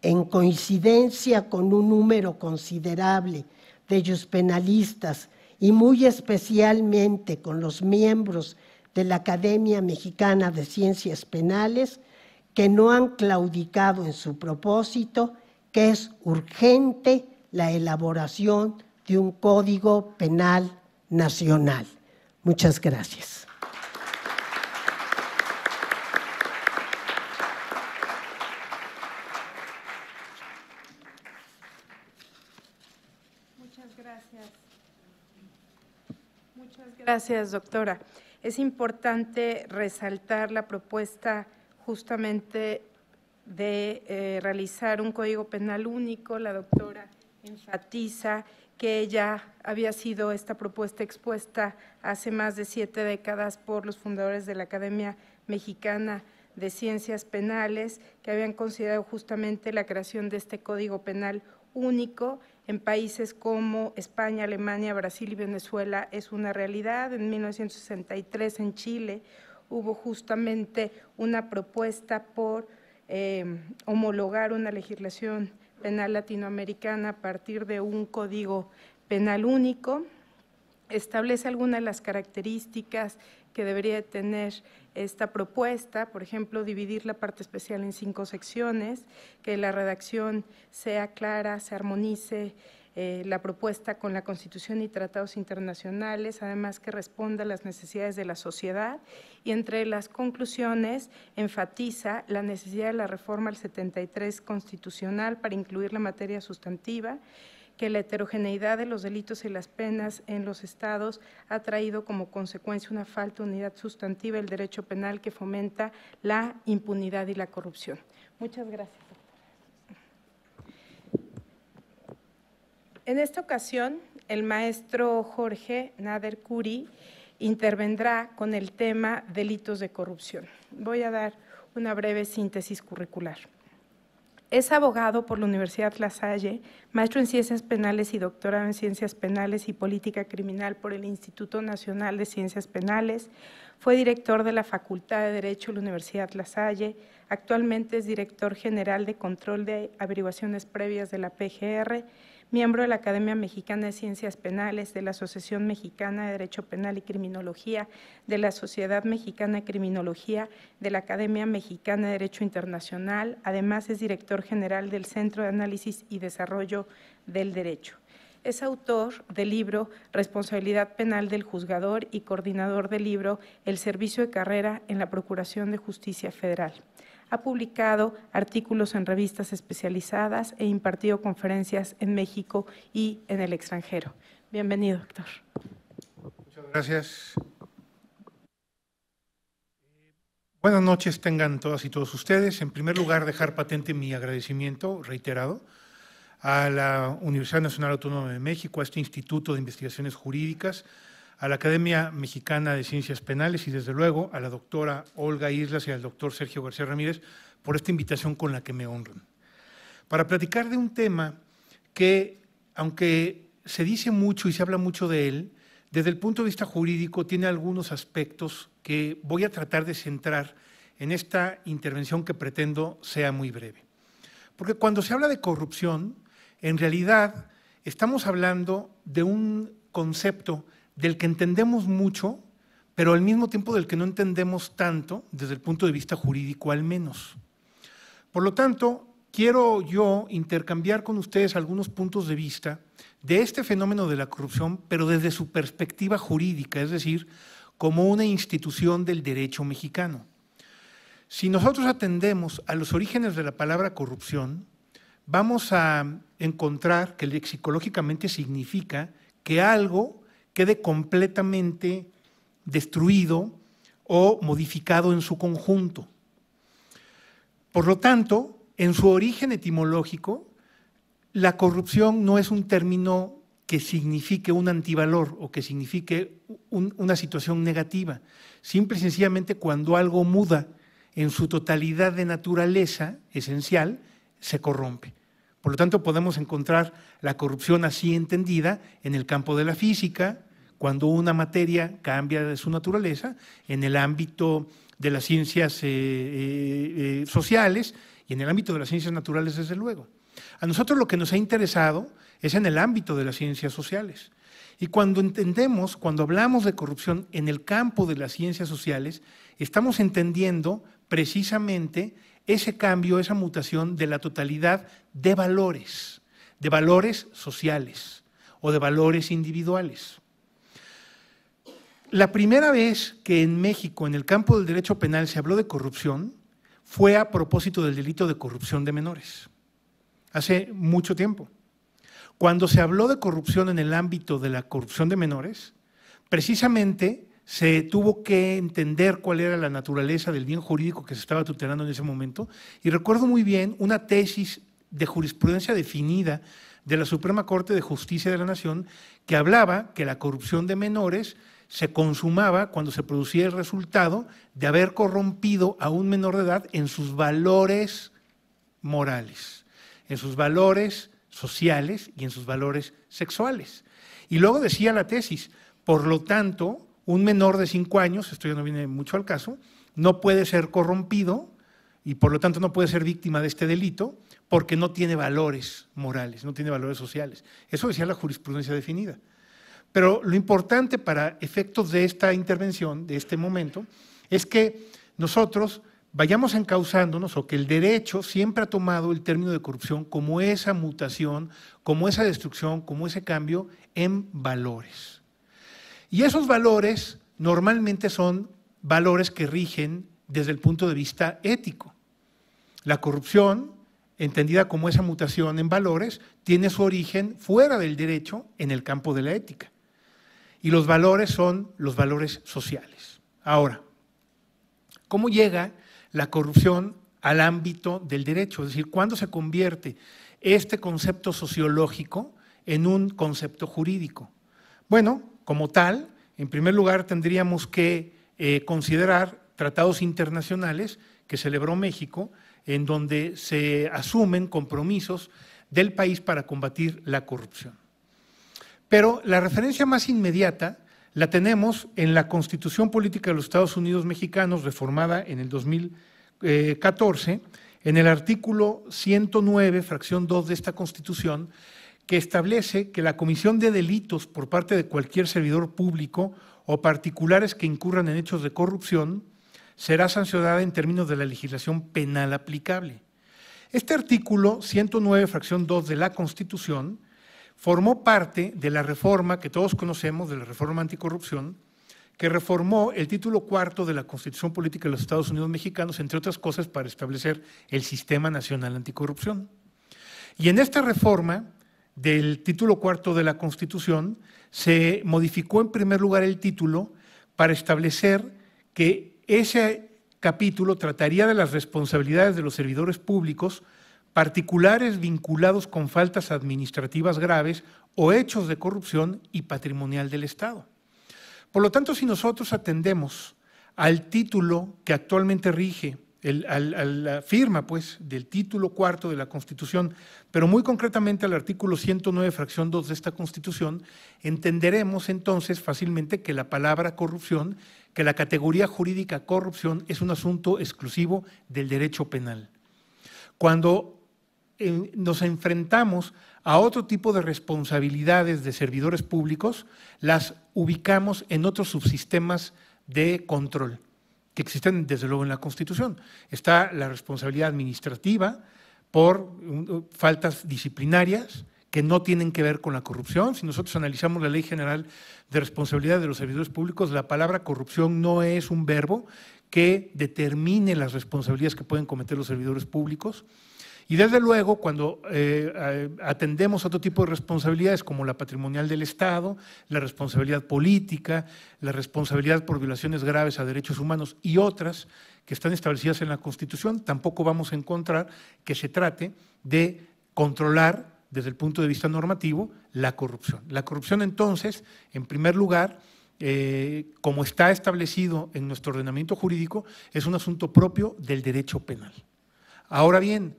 en coincidencia con un número considerable de juzpenalistas y muy especialmente con los miembros de la Academia Mexicana de Ciencias Penales, que no han claudicado en su propósito, que es urgente la elaboración de un Código Penal nacional. Muchas gracias. Muchas gracias, doctora. Es importante resaltar la propuesta justamente de realizar un Código Penal único. La doctora enfatiza que ya había sido esta propuesta expuesta hace más de 7 décadas por los fundadores de la Academia Mexicana de Ciencias Penales, que habían considerado justamente la creación de este Código Penal único. En países como España, Alemania, Brasil y Venezuela es una realidad. En 1963 en Chile hubo justamente una propuesta por homologar una legislación penal latinoamericana a partir de un código penal único. Establece algunas de las características que debería tener esta propuesta, por ejemplo, dividir la parte especial en 5 secciones, que la redacción sea clara, se armonice la propuesta con la Constitución y tratados internacionales, además que responda a las necesidades de la sociedad, y entre las conclusiones enfatiza la necesidad de la reforma al 73 constitucional para incluir la materia sustantiva, que la heterogeneidad de los delitos y las penas en los estados ha traído como consecuencia una falta de unidad sustantiva del derecho penal que fomenta la impunidad y la corrupción. Muchas gracias, doctora. En esta ocasión el maestro Jorge Nader Kuri intervendrá con el tema delitos de corrupción. Voy a dar una breve síntesis curricular. Es abogado por la Universidad La Salle, maestro en Ciencias Penales y doctorado en Ciencias Penales y Política Criminal por el Instituto Nacional de Ciencias Penales. Fue director de la Facultad de Derecho de la Universidad La Salle. Actualmente es director general de Control de Averiguaciones Previas de la PGR, miembro de la Academia Mexicana de Ciencias Penales, de la Asociación Mexicana de Derecho Penal y Criminología, de la Sociedad Mexicana de Criminología, de la Academia Mexicana de Derecho Internacional. Además, es director general del Centro de Análisis y Desarrollo del Derecho. Es autor del libro Responsabilidad Penal del Juzgador y coordinador del libro El Servicio de Carrera en la Procuración de Justicia Federal. Ha publicado artículos en revistas especializadas e impartido conferencias en México y en el extranjero. Bienvenido, doctor. Muchas gracias. Buenas noches tengan todas y todos ustedes. En primer lugar, dejar patente mi agradecimiento reiterado a la Universidad Nacional Autónoma de México, a este Instituto de Investigaciones Jurídicas, a la Academia Mexicana de Ciencias Penales y, desde luego, a la doctora Olga Islas y al doctor Sergio García Ramírez por esta invitación con la que me honran. Para platicar de un tema que, aunque se dice mucho y se habla mucho de él, desde el punto de vista jurídico tiene algunos aspectos que voy a tratar de centrar en esta intervención que pretendo sea muy breve. Porque cuando se habla de corrupción, en realidad estamos hablando de un concepto del que entendemos mucho, pero al mismo tiempo del que no entendemos tanto desde el punto de vista jurídico al menos. Por lo tanto, quiero yo intercambiar con ustedes algunos puntos de vista de este fenómeno de la corrupción, pero desde su perspectiva jurídica, es decir, como una institución del derecho mexicano. Si nosotros atendemos a los orígenes de la palabra corrupción, vamos a encontrar que lexicológicamente significa que algo quede completamente destruido o modificado en su conjunto. Por lo tanto, en su origen etimológico, la corrupción no es un término que signifique un antivalor o que signifique una situación negativa. Simple y sencillamente, cuando algo muda en su totalidad de naturaleza esencial, se corrompe. Por lo tanto, podemos encontrar la corrupción así entendida en el campo de la física, cuando una materia cambia de su naturaleza, en el ámbito de las ciencias sociales y en el ámbito de las ciencias naturales, desde luego. A nosotros lo que nos ha interesado es en el ámbito de las ciencias sociales. Y cuando entendemos, cuando hablamos de corrupción en el campo de las ciencias sociales, estamos entendiendo precisamente ese cambio, esa mutación de la totalidad de valores sociales o de valores individuales. La primera vez que en México, en el campo del derecho penal, se habló de corrupción fue a propósito del delito de corrupción de menores, hace mucho tiempo. Cuando se habló de corrupción en el ámbito de la corrupción de menores, precisamente se tuvo que entender cuál era la naturaleza del bien jurídico que se estaba tutelando en ese momento, y recuerdo muy bien una tesis de jurisprudencia definida de la Suprema Corte de Justicia de la Nación que hablaba que la corrupción de menores se consumaba cuando se producía el resultado de haber corrompido a un menor de edad en sus valores morales, en sus valores sociales y en sus valores sexuales. Y luego decía la tesis, por lo tanto, un menor de 5 años, esto ya no viene mucho al caso, no puede ser corrompido y por lo tanto no puede ser víctima de este delito porque no tiene valores morales, no tiene valores sociales. Eso decía la jurisprudencia definida. Pero lo importante para efectos de esta intervención, de este momento, es que nosotros vayamos encauzándonos o que el derecho siempre ha tomado el término de corrupción como esa mutación, como esa destrucción, como ese cambio en valores. Y esos valores normalmente son valores que rigen desde el punto de vista ético. La corrupción, entendida como esa mutación en valores, tiene su origen fuera del derecho en el campo de la ética. Y los valores son los valores sociales. Ahora, ¿cómo llega la corrupción al ámbito del derecho? Es decir, ¿cuándo se convierte este concepto sociológico en un concepto jurídico? Bueno, como tal, en primer lugar tendríamos que considerar tratados internacionales que celebró México, en donde se asumen compromisos del país para combatir la corrupción. Pero la referencia más inmediata la tenemos en la Constitución Política de los Estados Unidos Mexicanos, reformada en el 2014, en el artículo 109, fracción 2 de esta Constitución, que establece que la comisión de delitos por parte de cualquier servidor público o particulares que incurran en hechos de corrupción será sancionada en términos de la legislación penal aplicable. Este artículo 109, fracción 2 de la Constitución, formó parte de la reforma que todos conocemos, de la reforma anticorrupción, que reformó el título cuarto de la Constitución Política de los Estados Unidos Mexicanos, entre otras cosas, para establecer el Sistema Nacional Anticorrupción. Y en esta reforma del título cuarto de la Constitución se modificó en primer lugar el título para establecer que ese capítulo trataría de las responsabilidades de los servidores públicos particulares vinculados con faltas administrativas graves o hechos de corrupción y patrimonial del Estado. Por lo tanto, si nosotros atendemos al título que actualmente rige, a la firma pues, del título cuarto de la Constitución, pero muy concretamente al artículo 109, fracción 2 de esta Constitución, entenderemos entonces fácilmente que la palabra corrupción, que la categoría jurídica corrupción es un asunto exclusivo del derecho penal. Cuando nos enfrentamos a otro tipo de responsabilidades de servidores públicos, las ubicamos en otros subsistemas de control que existen desde luego en la Constitución. Está la responsabilidad administrativa por faltas disciplinarias que no tienen que ver con la corrupción. Si nosotros analizamos la Ley General de Responsabilidad de los Servidores Públicos, la palabra corrupción no es un verbo que determine las responsabilidades que pueden cometer los servidores públicos. Y desde luego, cuando atendemos a otro tipo de responsabilidades como la patrimonial del Estado, la responsabilidad política, la responsabilidad por violaciones graves a derechos humanos y otras que están establecidas en la Constitución, tampoco vamos a encontrar que se trate de controlar desde el punto de vista normativo la corrupción. La corrupción entonces, en primer lugar, como está establecido en nuestro ordenamiento jurídico, es un asunto propio del derecho penal. Ahora bien,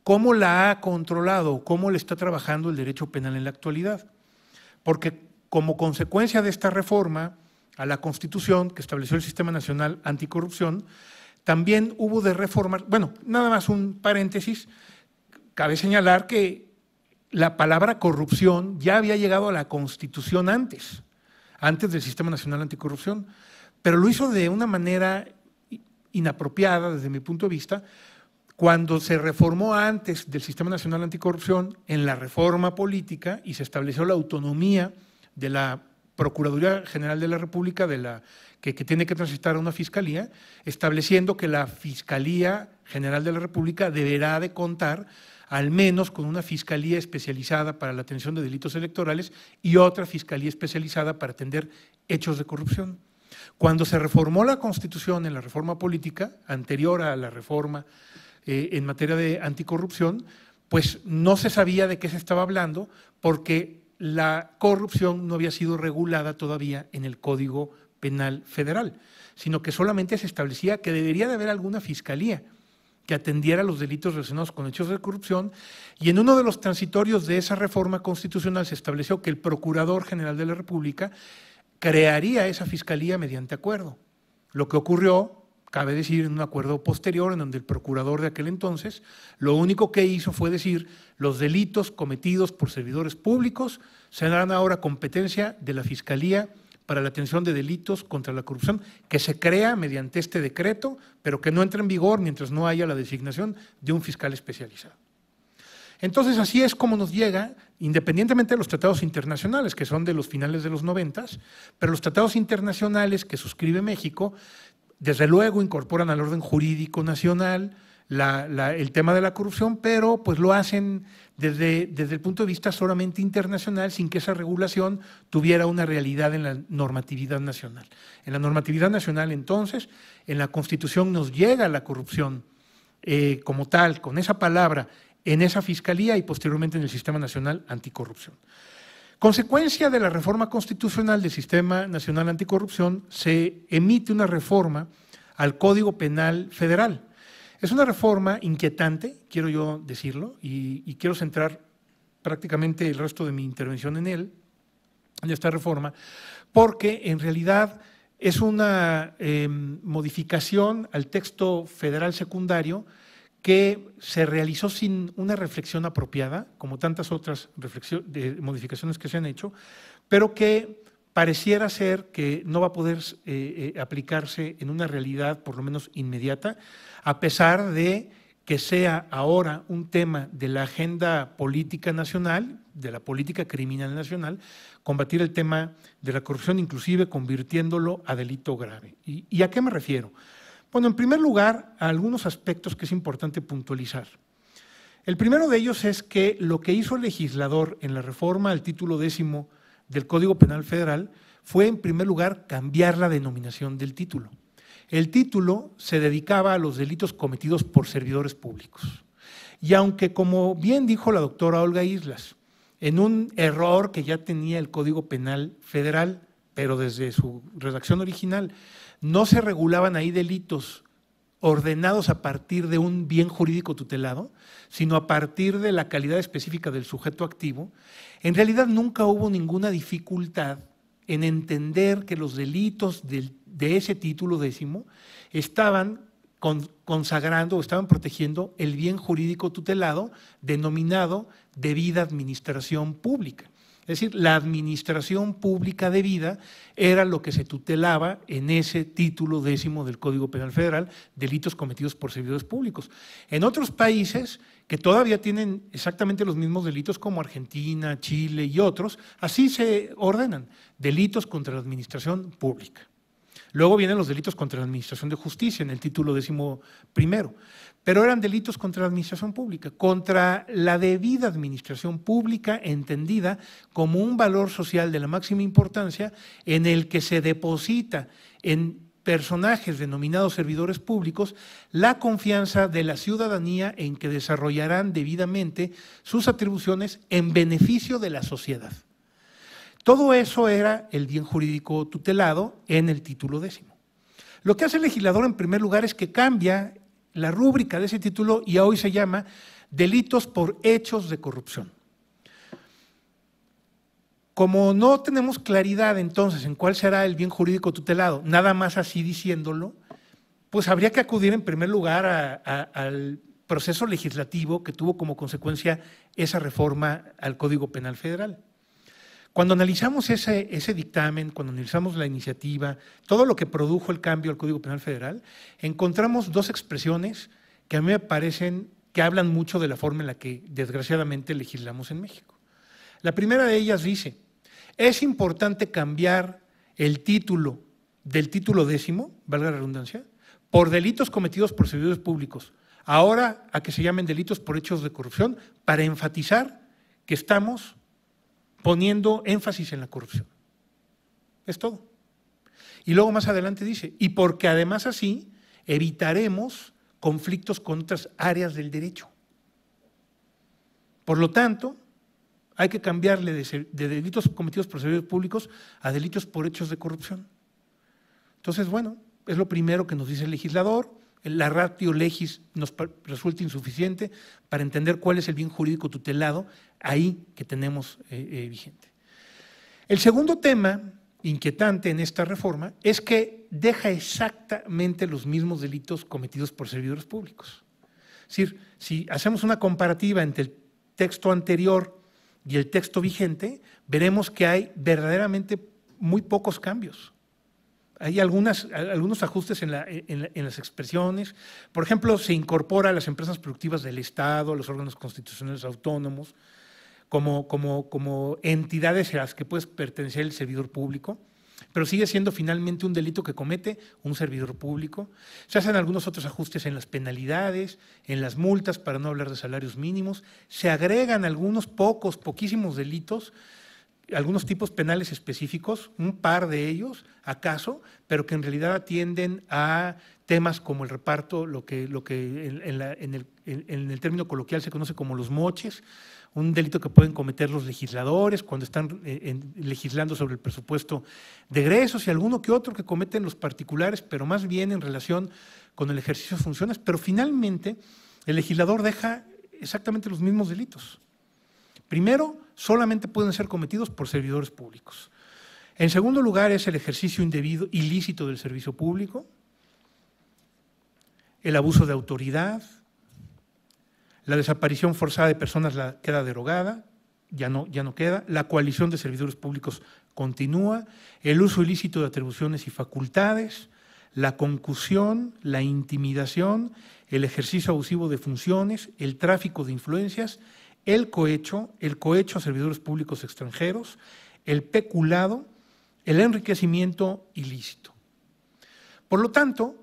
¿cómo la ha controlado? ¿Cómo le está trabajando el derecho penal en la actualidad? Porque como consecuencia de esta reforma a la Constitución que estableció el Sistema Nacional Anticorrupción, también hubo de reformar, bueno, nada más un paréntesis, cabe señalar que la palabra corrupción ya había llegado a la Constitución antes del Sistema Nacional Anticorrupción, pero lo hizo de una manera inapropiada desde mi punto de vista, cuando se reformó antes del Sistema Nacional Anticorrupción en la reforma política y se estableció la autonomía de la Procuraduría General de la República, que tiene que transitar a una fiscalía, estableciendo que la Fiscalía General de la República deberá de contar al menos con una fiscalía especializada para la atención de delitos electorales y otra fiscalía especializada para atender hechos de corrupción. Cuando se reformó la Constitución en la reforma política, anterior a la reforma en materia de anticorrupción, pues no se sabía de qué se estaba hablando porque la corrupción no había sido regulada todavía en el Código Penal Federal, sino que solamente se establecía que debería de haber alguna fiscalía que atendiera los delitos relacionados con hechos de corrupción, y en uno de los transitorios de esa reforma constitucional se estableció que el Procurador General de la República crearía esa fiscalía mediante acuerdo. Lo que ocurrió, cabe decir, en un acuerdo posterior en donde el procurador de aquel entonces lo único que hizo fue decir los delitos cometidos por servidores públicos serán ahora competencia de la Fiscalía para la atención de delitos contra la corrupción, que se crea mediante este decreto, pero que no entra en vigor mientras no haya la designación de un fiscal especializado. Entonces, así es como nos llega, independientemente de los tratados internacionales, que son de los finales de los 90, pero los tratados internacionales que suscribe México, desde luego incorporan al orden jurídico nacional el tema de la corrupción, pero pues lo hacen desde el punto de vista solamente internacional, sin que esa regulación tuviera una realidad en la normatividad nacional. En la normatividad nacional, entonces, en la Constitución nos llega la corrupción como tal, con esa palabra, en esa Fiscalía y posteriormente en el Sistema Nacional Anticorrupción. Consecuencia de la reforma constitucional del Sistema Nacional Anticorrupción, se emite una reforma al Código Penal Federal. Es una reforma inquietante, quiero yo decirlo, y quiero centrar prácticamente el resto de mi intervención en esta reforma, porque en realidad es una modificación al texto federal secundario que se realizó sin una reflexión apropiada, como tantas otras modificaciones que se han hecho, pero que pareciera ser que no va a poder aplicarse en una realidad por lo menos inmediata, a pesar de que sea ahora un tema de la agenda política nacional, de la política criminal nacional, combatir el tema de la corrupción, inclusive convirtiéndolo a delito grave. ¿Y a qué me refiero? Bueno, en primer lugar, a algunos aspectos que es importante puntualizar. El primero de ellos es que lo que hizo el legislador en la reforma al título 10º del Código Penal Federal fue, en primer lugar, cambiar la denominación del título. El título se dedicaba a los delitos cometidos por servidores públicos. Y aunque, como bien dijo la doctora Olga Islas, en un error que ya tenía el Código Penal Federal, pero desde su redacción original, no se regulaban ahí delitos ordenados a partir de un bien jurídico tutelado, sino a partir de la calidad específica del sujeto activo, en realidad nunca hubo ninguna dificultad en entender que los delitos de ese título 10º estaban consagrando o estaban protegiendo el bien jurídico tutelado denominado debida administración pública. Es decir, la administración pública debida era lo que se tutelaba en ese título 10º del Código Penal Federal, delitos cometidos por servidores públicos. En otros países que todavía tienen exactamente los mismos delitos como Argentina, Chile y otros, así se ordenan, delitos contra la administración pública. Luego vienen los delitos contra la administración de justicia en el título 11º, pero eran delitos contra la administración pública, contra la debida administración pública entendida como un valor social de la máxima importancia en el que se deposita en personajes denominados servidores públicos la confianza de la ciudadanía en que desarrollarán debidamente sus atribuciones en beneficio de la sociedad. Todo eso era el bien jurídico tutelado en el título 10º. Lo que hace el legislador en primer lugar es que cambia la rúbrica de ese título y hoy se llama delitos por hechos de corrupción. Como no tenemos claridad entonces en cuál será el bien jurídico tutelado, nada más así diciéndolo, pues habría que acudir en primer lugar al proceso legislativo que tuvo como consecuencia esa reforma al Código Penal Federal. Cuando analizamos ese dictamen, cuando analizamos la iniciativa, todo lo que produjo el cambio al Código Penal Federal, encontramos dos expresiones que a mí me parecen que hablan mucho de la forma en la que desgraciadamente legislamos en México. La primera de ellas dice, es importante cambiar el título del título 10º, valga la redundancia, por delitos cometidos por servidores públicos, ahora a que se llamen delitos por hechos de corrupción, para enfatizar que estamos poniendo énfasis en la corrupción. Es todo. Y luego más adelante dice, y porque además así evitaremos conflictos con otras áreas del derecho. Por lo tanto, hay que cambiarle de delitos cometidos por servidores públicos a delitos por hechos de corrupción. Entonces, bueno, es lo primero que nos dice el legislador. La ratio legis nos resulta insuficiente para entender cuál es el bien jurídico tutelado ahí que tenemos vigente. El segundo tema inquietante en esta reforma es que deja exactamente los mismos delitos cometidos por servidores públicos. Es decir, si hacemos una comparativa entre el texto anterior y el texto vigente, veremos que hay verdaderamente muy pocos cambios. Hay algunos ajustes en las expresiones. Por ejemplo, se incorpora a las empresas productivas del Estado, a los órganos constitucionales autónomos, como entidades a las que puede pertenecer el servidor público, pero sigue siendo finalmente un delito que comete un servidor público. Se hacen algunos otros ajustes en las penalidades, en las multas, para no hablar de salarios mínimos. Se agregan algunos poquísimos delitos algunos tipos penales específicos, un par de ellos, acaso, pero que en realidad atienden a temas como el reparto, lo que en el término coloquial se conoce como los moches, un delito que pueden cometer los legisladores cuando están legislando sobre el presupuesto de egresos, y alguno que otro que cometen los particulares, pero más bien en relación con el ejercicio de funciones. Pero finalmente el legislador deja exactamente los mismos delitos. Primero, solamente pueden ser cometidos por servidores públicos. En segundo lugar, es el ejercicio indebido, ilícito del servicio público, el abuso de autoridad, la desaparición forzada de personas queda derogada, ya no queda, la coalición de servidores públicos continúa, el uso ilícito de atribuciones y facultades, la concusión, la intimidación, el ejercicio abusivo de funciones, el tráfico de influencias, el cohecho a servidores públicos extranjeros, el peculado, el enriquecimiento ilícito. Por lo tanto,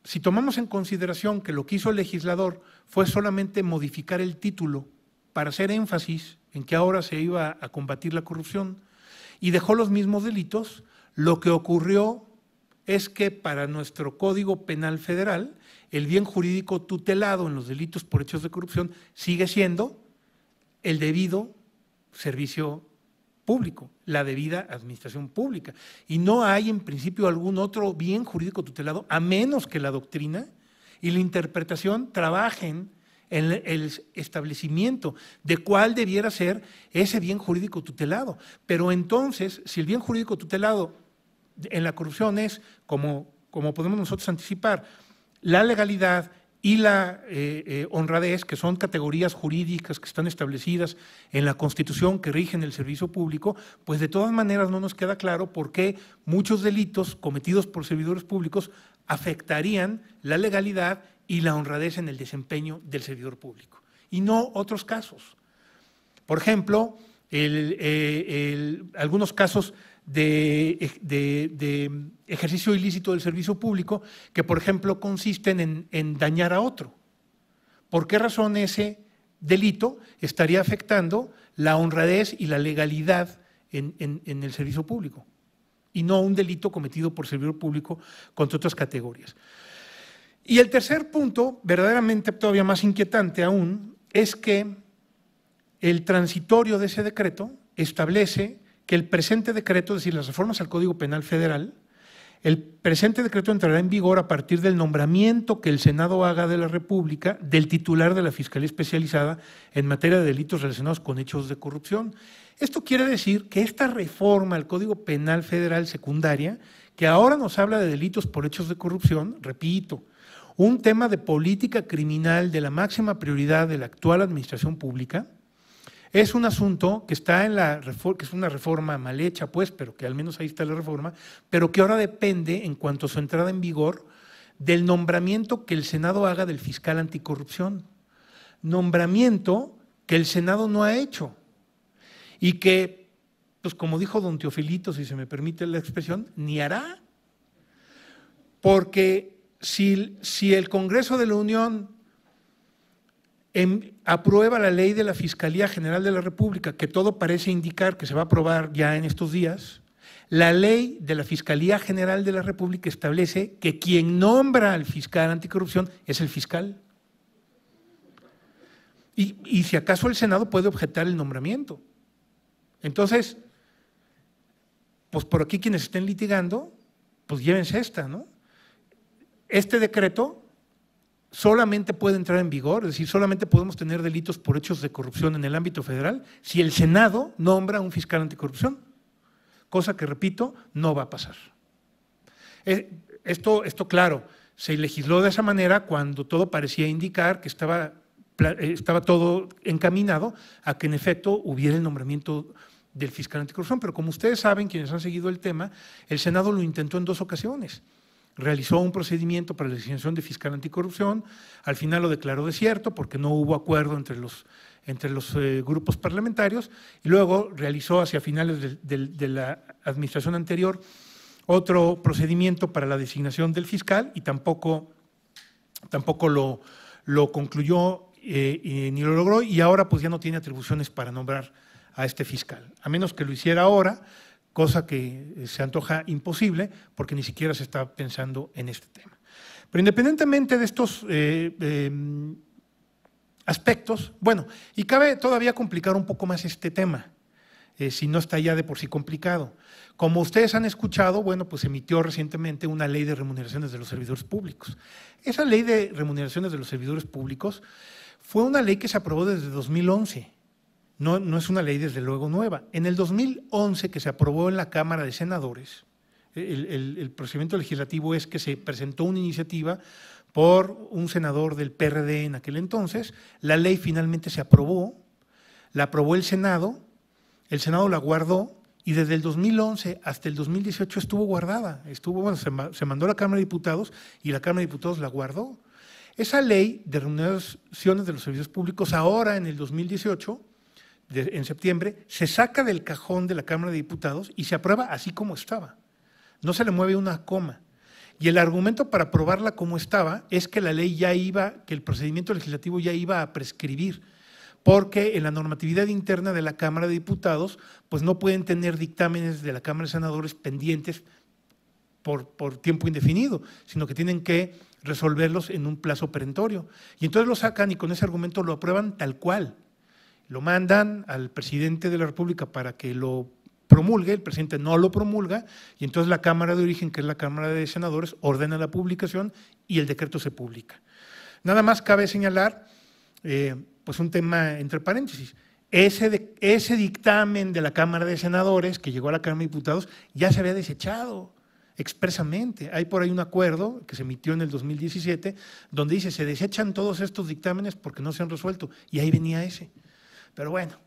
si tomamos en consideración que lo que hizo el legislador fue solamente modificar el título para hacer énfasis en que ahora se iba a combatir la corrupción y dejó los mismos delitos, lo que ocurrió es que para nuestro Código Penal Federal, el bien jurídico tutelado en los delitos por hechos de corrupción sigue siendo el debido servicio público, la debida administración pública. Y no hay en principio algún otro bien jurídico tutelado, a menos que la doctrina y la interpretación trabajen en el establecimiento de cuál debiera ser ese bien jurídico tutelado. Pero entonces, si el bien jurídico tutelado en la corrupción es, como podemos nosotros anticipar, la legalidad y la honradez, que son categorías jurídicas que están establecidas en la Constitución que rigen el servicio público, pues de todas maneras no nos queda claro por qué muchos delitos cometidos por servidores públicos afectarían la legalidad y la honradez en el desempeño del servidor público, y no otros casos. Por ejemplo, algunos casos de ejercicio ilícito del servicio público que, por ejemplo, consisten en dañar a otro. ¿Por qué razón ese delito estaría afectando la honradez y la legalidad en el servicio público? Y no un delito cometido por servidor público contra otras categorías. Y el tercer punto, verdaderamente todavía más inquietante aún, es que el transitorio de ese decreto establece que el presente decreto, es decir, las reformas al Código Penal Federal, el presente decreto entrará en vigor a partir del nombramiento que el Senado haga de la República del titular de la Fiscalía Especializada en materia de delitos relacionados con hechos de corrupción. Esto quiere decir que esta reforma al Código Penal Federal secundaria, que ahora nos habla de delitos por hechos de corrupción, repito, un tema de política criminal de la máxima prioridad de la actual administración pública, es un asunto que está en que es una reforma mal hecha, pues, pero que al menos ahí está la reforma, pero que ahora depende, en cuanto a su entrada en vigor, del nombramiento que el Senado haga del fiscal anticorrupción. Nombramiento que el Senado no ha hecho y que, pues como dijo don Teofilito, si se me permite la expresión, ni hará. Porque si el Congreso de la Unión aprueba la ley de la Fiscalía General de la República, que todo parece indicar que se va a aprobar ya en estos días, la ley de la Fiscalía General de la República establece que quien nombra al fiscal anticorrupción es el fiscal. Y si acaso el Senado puede objetar el nombramiento. Entonces, pues por aquí quienes estén litigando, pues llévense esta, ¿no? Este decreto solamente puede entrar en vigor, es decir, solamente podemos tener delitos por hechos de corrupción en el ámbito federal si el Senado nombra a un fiscal anticorrupción, cosa que, repito, no va a pasar. Esto claro, se legisló de esa manera cuando todo parecía indicar que estaba todo encaminado a que en efecto hubiera el nombramiento del fiscal anticorrupción, pero como ustedes saben, quienes han seguido el tema, el Senado lo intentó en 2 ocasiones. Realizó un procedimiento para la designación de fiscal anticorrupción, al final lo declaró desierto porque no hubo acuerdo entre los grupos parlamentarios, y luego realizó hacia finales de la administración anterior otro procedimiento para la designación del fiscal y tampoco lo concluyó ni lo logró, y ahora pues ya no tiene atribuciones para nombrar a este fiscal, a menos que lo hiciera ahora, cosa que se antoja imposible porque ni siquiera se está pensando en este tema. Pero independientemente de estos aspectos, bueno, y cabe todavía complicar un poco más este tema, si no está ya de por sí complicado. Como ustedes han escuchado, bueno, pues emitió recientemente una ley de remuneraciones de los servidores públicos. Esa ley de remuneraciones de los servidores públicos fue una ley que se aprobó desde 2011. No es una ley desde luego nueva. En el 2011, que se aprobó en la Cámara de Senadores, el procedimiento legislativo es que se presentó una iniciativa por un senador del PRD en aquel entonces, la ley finalmente se aprobó, la aprobó el Senado la guardó y desde el 2011 hasta el 2018 estuvo guardada, se mandó a la Cámara de Diputados y la Cámara de Diputados la guardó. Esa ley de remuneraciones de los servicios públicos ahora en el 2018, en septiembre, se saca del cajón de la Cámara de Diputados y se aprueba así como estaba. No se le mueve una coma. Y el argumento para aprobarla como estaba es que la ley que el procedimiento legislativo ya iba a prescribir, porque en la normatividad interna de la Cámara de Diputados, pues no pueden tener dictámenes de la Cámara de Senadores pendientes por tiempo indefinido, sino que tienen que resolverlos en un plazo perentorio. Y entonces lo sacan y con ese argumento lo aprueban tal cual. Lo mandan al presidente de la República para que lo promulgue, el presidente no lo promulga, y entonces la Cámara de Origen, que es la Cámara de Senadores, ordena la publicación y el decreto se publica. Nada más cabe señalar, pues un tema entre paréntesis, ese dictamen de la Cámara de Senadores que llegó a la Cámara de Diputados ya se había desechado expresamente. Hay por ahí un acuerdo que se emitió en el 2017 donde dice se desechan todos estos dictámenes porque no se han resuelto, y ahí venía ese. Pero bueno,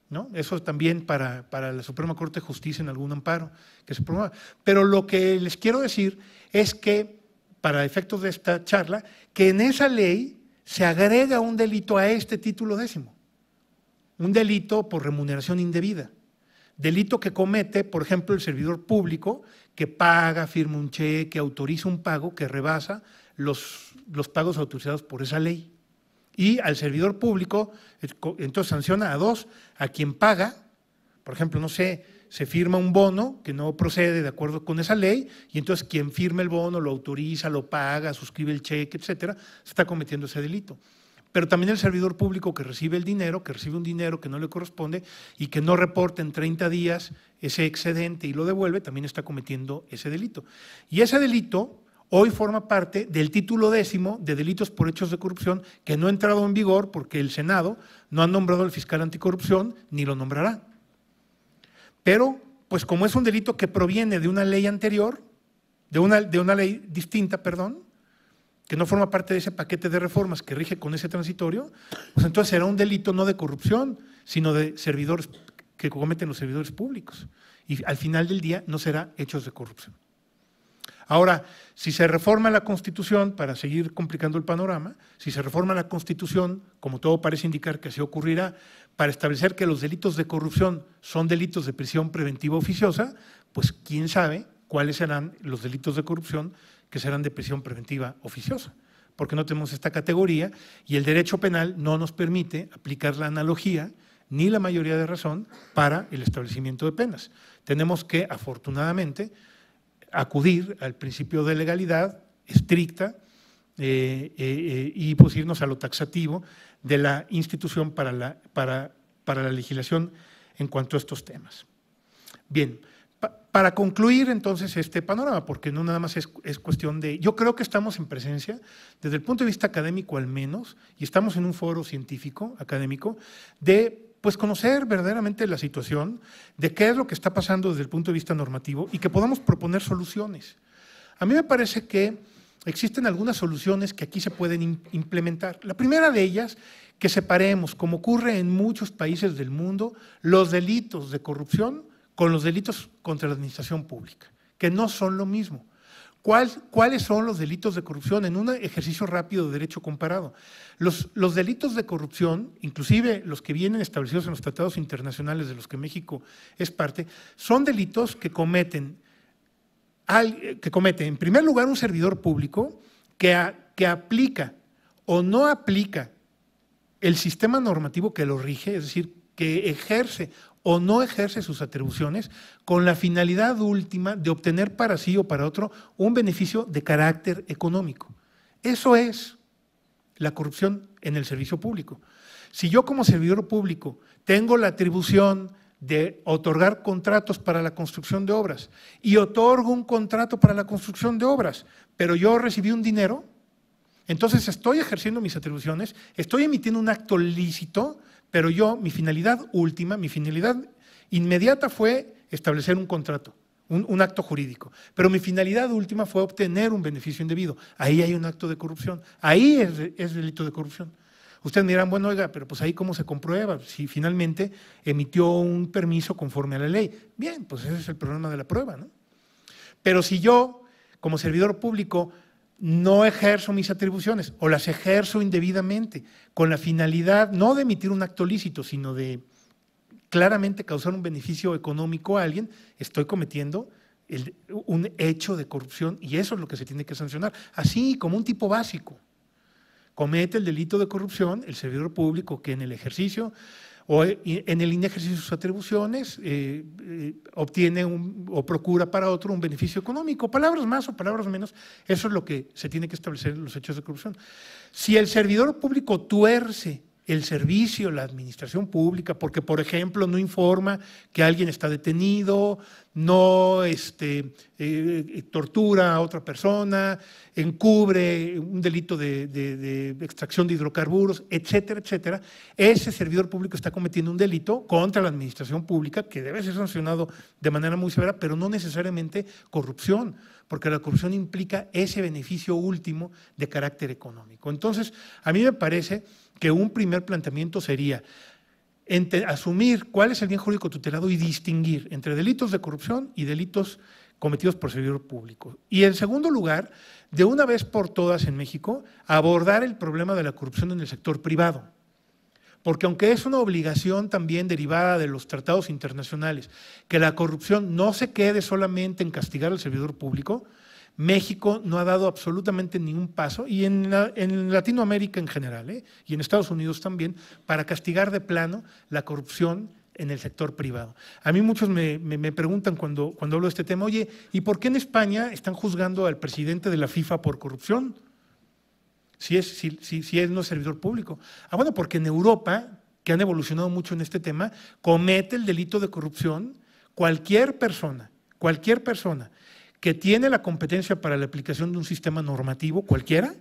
¿no? Eso también para la Suprema Corte de Justicia en algún amparo que se promueva. Pero lo que les quiero decir es que, para efectos de esta charla, que en esa ley se agrega un delito a este título 10, un delito por remuneración indebida, delito que comete, por ejemplo, el servidor público que paga, firma un cheque, autoriza un pago que rebasa los pagos autorizados por esa ley. Y al servidor público, entonces sanciona a dos, a quien paga, por ejemplo, no sé, se firma un bono que no procede de acuerdo con esa ley, y entonces quien firma el bono lo autoriza, lo paga, suscribe el cheque, etcétera, se está cometiendo ese delito. Pero también el servidor público que recibe el dinero, que recibe un dinero que no le corresponde y que no reporta en 30 días ese excedente y lo devuelve, también está cometiendo ese delito. Y ese delito hoy forma parte del título 10 de delitos por hechos de corrupción, que no ha entrado en vigor porque el Senado no ha nombrado al fiscal anticorrupción ni lo nombrará. Pero, pues como es un delito que proviene de una ley anterior, de una ley distinta, perdón, que no forma parte de ese paquete de reformas que rige con ese transitorio, pues entonces será un delito no de corrupción, sino de servidores que cometen los servidores públicos. Y al final del día no será hechos de corrupción. Ahora, si se reforma la Constitución, para seguir complicando el panorama, si se reforma la Constitución, como todo parece indicar que así ocurrirá, para establecer que los delitos de corrupción son delitos de prisión preventiva oficiosa, pues quién sabe cuáles serán los delitos de corrupción que serán de prisión preventiva oficiosa, porque no tenemos esta categoría y el derecho penal no nos permite aplicar la analogía ni la mayoría de razón para el establecimiento de penas. Tenemos que, afortunadamente, acudir al principio de legalidad estricta y pues irnos a lo taxativo de la institución para la legislación en cuanto a estos temas. Bien, para concluir entonces este panorama, porque no nada más es cuestión de… Yo creo que estamos en presencia, desde el punto de vista académico al menos, y estamos en un foro científico, académico, de pues conocer verdaderamente la situación, de qué es lo que está pasando desde el punto de vista normativo y que podamos proponer soluciones. A mí me parece que existen algunas soluciones que aquí se pueden implementar. La primera de ellas, que separemos, como ocurre en muchos países del mundo, los delitos de corrupción con los delitos contra la administración pública, que no son lo mismo. ¿Cuáles son los delitos de corrupción? En un ejercicio rápido de derecho comparado. Los delitos de corrupción, inclusive los que vienen establecidos en los tratados internacionales de los que México es parte, son delitos que cometen en primer lugar un servidor público que aplica o no aplica el sistema normativo que lo rige, es decir, que ejerce o no ejerce sus atribuciones con la finalidad última de obtener para sí o para otro un beneficio de carácter económico. Eso es la corrupción en el servicio público. Si yo como servidor público tengo la atribución de otorgar contratos para la construcción de obras y otorgo un contrato para la construcción de obras, pero yo recibí un dinero, entonces estoy ejerciendo mis atribuciones, estoy emitiendo un acto lícito, pero yo, mi finalidad última, mi finalidad inmediata fue establecer un contrato, un acto jurídico, pero mi finalidad última fue obtener un beneficio indebido. Ahí hay un acto de corrupción, ahí es delito de corrupción. Ustedes me dirán, bueno, oiga, pero pues ahí cómo se comprueba si finalmente emitió un permiso conforme a la ley. Bien, pues ese es el problema de la prueba, ¿no? Pero si yo, como servidor público, no ejerzo mis atribuciones o las ejerzo indebidamente con la finalidad no de emitir un acto lícito, sino de claramente causar un beneficio económico a alguien, estoy cometiendo un hecho de corrupción y eso es lo que se tiene que sancionar, así como un tipo básico. Comete el delito de corrupción el servidor público que en el ejercicio o en el inejercicio de sus atribuciones obtiene o procura para otro un beneficio económico, palabras más o palabras menos, eso es lo que se tiene que establecer en los hechos de corrupción. Si el servidor público tuerce el servicio, la administración pública, porque por ejemplo no informa que alguien está detenido, no tortura a otra persona, encubre un delito de extracción de hidrocarburos, etcétera, etcétera, ese servidor público está cometiendo un delito contra la administración pública que debe ser sancionado de manera muy severa, pero no necesariamente corrupción, porque la corrupción implica ese beneficio último de carácter económico. Entonces, a mí me parece que un primer planteamiento sería asumir cuál es el bien jurídico tutelado y distinguir entre delitos de corrupción y delitos cometidos por servidor público. Y en segundo lugar, de una vez por todas en México, abordar el problema de la corrupción en el sector privado. Porque aunque es una obligación también derivada de los tratados internacionales, que la corrupción no se quede solamente en castigar al servidor público, México no ha dado absolutamente ningún paso, y en Latinoamérica en general, y en Estados Unidos también, para castigar de plano la corrupción en el sector privado. A mí muchos me preguntan cuando hablo de este tema, oye, ¿y por qué en España están juzgando al presidente de la FIFA por corrupción? Si no es servidor público. Bueno, porque en Europa, que han evolucionado mucho en este tema, comete el delito de corrupción cualquier persona que tiene la competencia para la aplicación de un sistema normativo cualquiera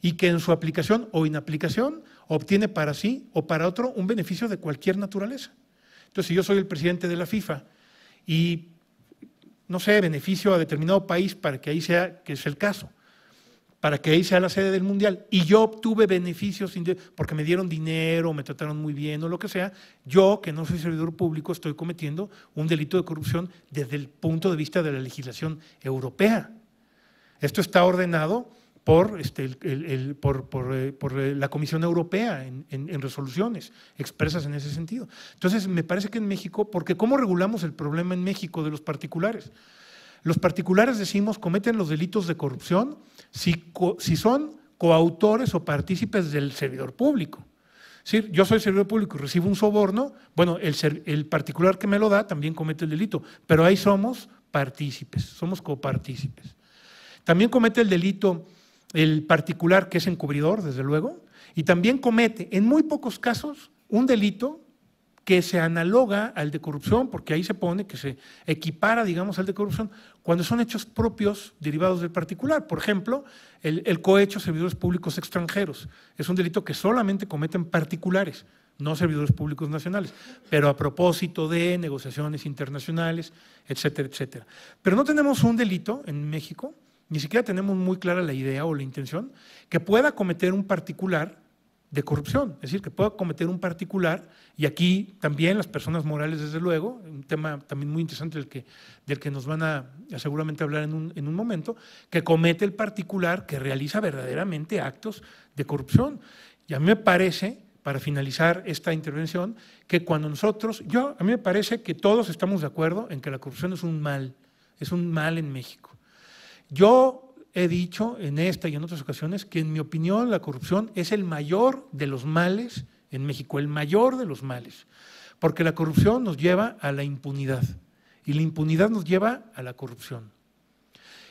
y que en su aplicación o inaplicación obtiene para sí o para otro un beneficio de cualquier naturaleza. Entonces, si yo soy el presidente de la FIFA y, no sé, beneficio a determinado país para que ahí sea, que es el caso, para que ahí sea la sede del Mundial, y yo obtuve beneficios porque me dieron dinero, me trataron muy bien o lo que sea, yo, que no soy servidor público, estoy cometiendo un delito de corrupción desde el punto de vista de la legislación europea. Esto está ordenado por la Comisión Europea en resoluciones expresas en ese sentido. Entonces, me parece que en México, porque ¿cómo regulamos el problema en México de los particulares? Los particulares, decimos, cometen los delitos de corrupción si son coautores o partícipes del servidor público. Es decir, yo soy servidor público y recibo un soborno, bueno, el particular que me lo da también comete el delito, pero ahí somos partícipes, somos copartícipes. También comete el delito el particular que es encubridor, desde luego, y también comete, en muy pocos casos, un delito que se analoga al de corrupción, porque ahí se pone que se equipara, digamos, al de corrupción, cuando son hechos propios derivados del particular. Por ejemplo, el cohecho a servidores públicos extranjeros. Es un delito que solamente cometen particulares, no servidores públicos nacionales, pero a propósito de negociaciones internacionales, etcétera, etcétera. Pero no tenemos un delito en México, ni siquiera tenemos muy clara la idea o la intención, que pueda cometer un particular de corrupción, es decir, que pueda cometer un particular, y aquí también las personas morales, desde luego, un tema también muy interesante del que nos van a seguramente hablar en un momento, que comete el particular que realiza verdaderamente actos de corrupción. Y a mí me parece, para finalizar esta intervención, que cuando a mí me parece que todos estamos de acuerdo en que la corrupción es un mal en México. Yo he dicho en esta y en otras ocasiones que, en mi opinión, la corrupción es el mayor de los males en México, el mayor de los males, porque la corrupción nos lleva a la impunidad y la impunidad nos lleva a la corrupción.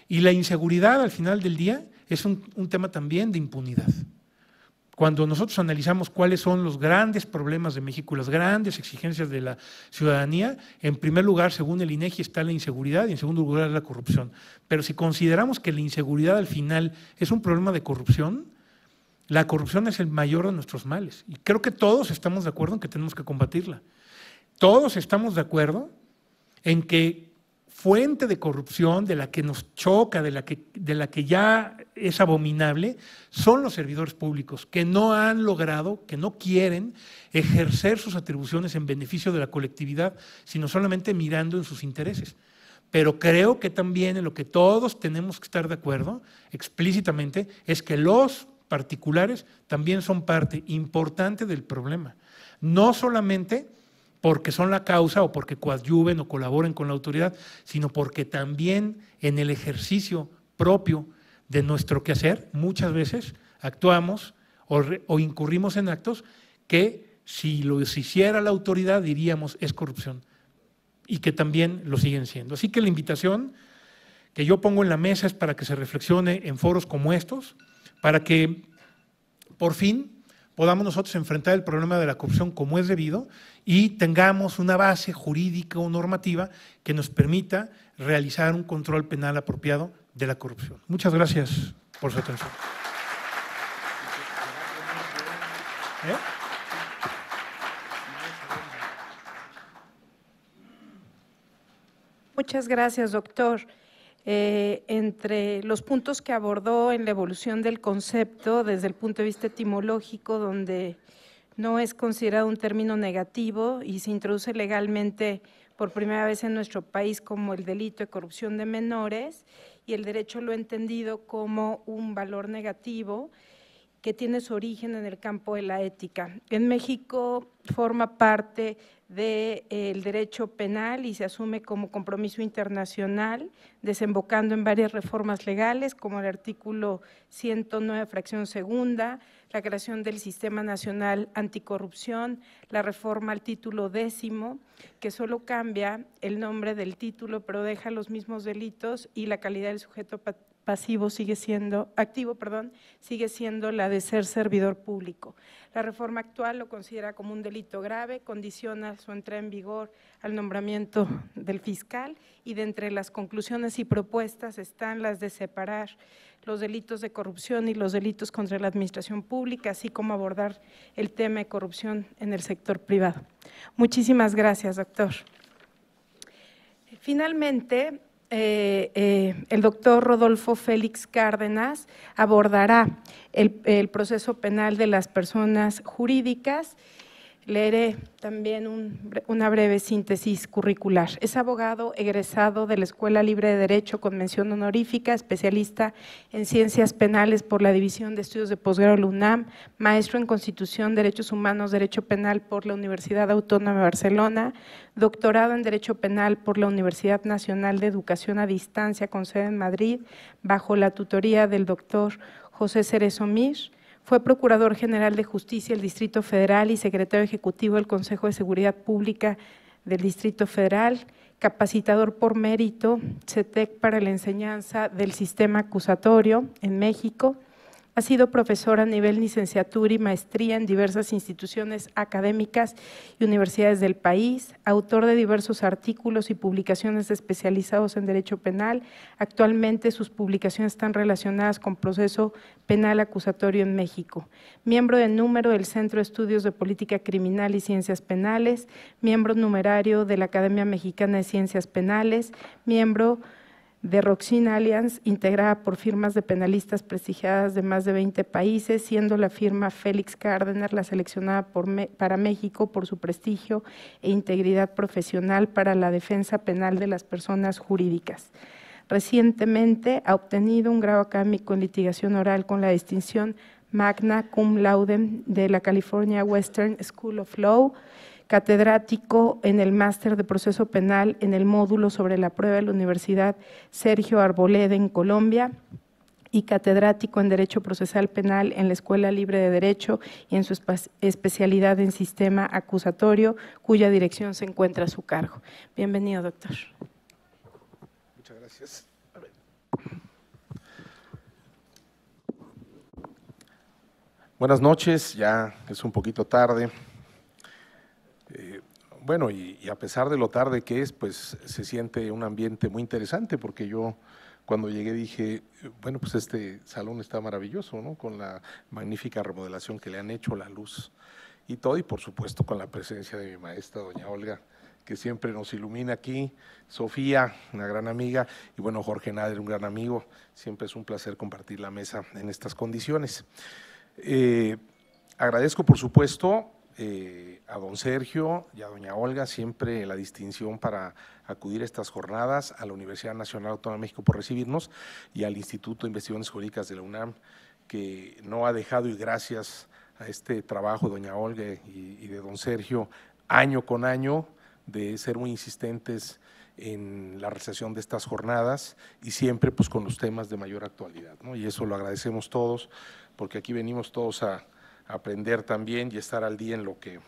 Y la inseguridad al final del día es un tema también de impunidad. Cuando nosotros analizamos cuáles son los grandes problemas de México, las grandes exigencias de la ciudadanía, en primer lugar, según el INEGI, está la inseguridad y en segundo lugar la corrupción. Pero si consideramos que la inseguridad al final es un problema de corrupción, la corrupción es el mayor de nuestros males. Y creo que todos estamos de acuerdo en que tenemos que combatirla. Todos estamos de acuerdo en que fuente de corrupción, de la que nos choca, de la que ya es abominable, son los servidores públicos, que no han logrado, que no quieren ejercer sus atribuciones en beneficio de la colectividad, sino solamente mirando en sus intereses. Pero creo que también en lo que todos tenemos que estar de acuerdo, explícitamente, es que los particulares también son parte importante del problema. No solamente porque son la causa o porque coadyuven o colaboren con la autoridad, sino porque también en el ejercicio propio de nuestro quehacer, muchas veces actuamos o incurrimos en actos que si los hiciera la autoridad diríamos es corrupción y que también lo siguen siendo. Así que la invitación que yo pongo en la mesa es para que se reflexione en foros como estos, para que por fin podamos nosotros enfrentar el problema de la corrupción como es debido y tengamos una base jurídica o normativa que nos permita realizar un control penal apropiado de la corrupción. Muchas gracias por su atención. Muchas gracias, doctor. Entre los puntos que abordó en la evolución del concepto desde el punto de vista etimológico, donde no es considerado un término negativo y se introduce legalmente por primera vez en nuestro país como el delito de corrupción de menores, y el derecho lo ha entendido como un valor negativo que tiene su origen en el campo de la ética. En México forma parte del derecho penal y se asume como compromiso internacional, desembocando en varias reformas legales, como el artículo 109, fracción segunda, la creación del Sistema Nacional Anticorrupción, la reforma al título 10, que solo cambia el nombre del título, pero deja los mismos delitos y la calidad del sujeto activo sigue siendo la de ser servidor público. La reforma actual lo considera como un delito grave, condiciona su entrada en vigor al nombramiento del fiscal y de entre las conclusiones y propuestas están las de separar los delitos de corrupción y los delitos contra la administración pública, así como abordar el tema de corrupción en el sector privado. Muchísimas gracias, doctor. Finalmente, el doctor Rodolfo Félix Cárdenas abordará el proceso penal de las personas jurídicas. Leeré también una breve síntesis curricular. Es abogado egresado de la Escuela Libre de Derecho con mención honorífica, especialista en Ciencias Penales por la División de Estudios de Posgrado de la UNAM, maestro en Constitución, Derechos Humanos, Derecho Penal por la Universidad Autónoma de Barcelona, doctorado en Derecho Penal por la Universidad Nacional de Educación a Distancia con sede en Madrid, bajo la tutoría del doctor José Cerezo Mir. Fue Procurador General de Justicia del Distrito Federal y Secretario Ejecutivo del Consejo de Seguridad Pública del Distrito Federal, capacitador por mérito, CETEC para la enseñanza del sistema acusatorio en México. Ha sido profesor a nivel licenciatura y maestría en diversas instituciones académicas y universidades del país, autor de diversos artículos y publicaciones especializados en Derecho Penal. Actualmente sus publicaciones están relacionadas con proceso penal acusatorio en México. Miembro de número del Centro de Estudios de Política Criminal y Ciencias Penales, miembro numerario de la Academia Mexicana de Ciencias Penales, miembro de Roxin Alliance, integrada por firmas de penalistas prestigiadas de más de 20 países, siendo la firma Félix Cárdenas la seleccionada para México por su prestigio e integridad profesional para la defensa penal de las personas jurídicas. Recientemente ha obtenido un grado académico en litigación oral con la distinción Magna Cum Laude de la California Western School of Law, catedrático en el Máster de Proceso Penal en el módulo sobre la prueba de la Universidad Sergio Arboleda en Colombia y catedrático en Derecho Procesal Penal en la Escuela Libre de Derecho y en su especialidad en Sistema Acusatorio, cuya dirección se encuentra a su cargo. Bienvenido, doctor. Muchas gracias. Buenas noches, ya es un poquito tarde. Bueno, y a pesar de lo tarde que es, pues se siente un ambiente muy interesante, porque yo cuando llegué dije, bueno, pues este salón está maravilloso, ¿no? Con la magnífica remodelación que le han hecho, la luz y todo, y por supuesto con la presencia de mi maestra, doña Olga, que siempre nos ilumina aquí, Sofía, una gran amiga, y bueno, Jorge Nader, un gran amigo. Siempre es un placer compartir la mesa en estas condiciones. Agradezco, por supuesto, a don Sergio y a doña Olga siempre la distinción para acudir a estas jornadas, a la Universidad Nacional Autónoma de México por recibirnos y al Instituto de Investigaciones Jurídicas de la UNAM, que no ha dejado, y gracias a este trabajo de doña Olga y de don Sergio, año con año, de ser muy insistentes en la realización de estas jornadas y siempre pues con los temas de mayor actualidad, ¿no? Y eso lo agradecemos todos, porque aquí venimos todos a aprender también y estar al día en lo que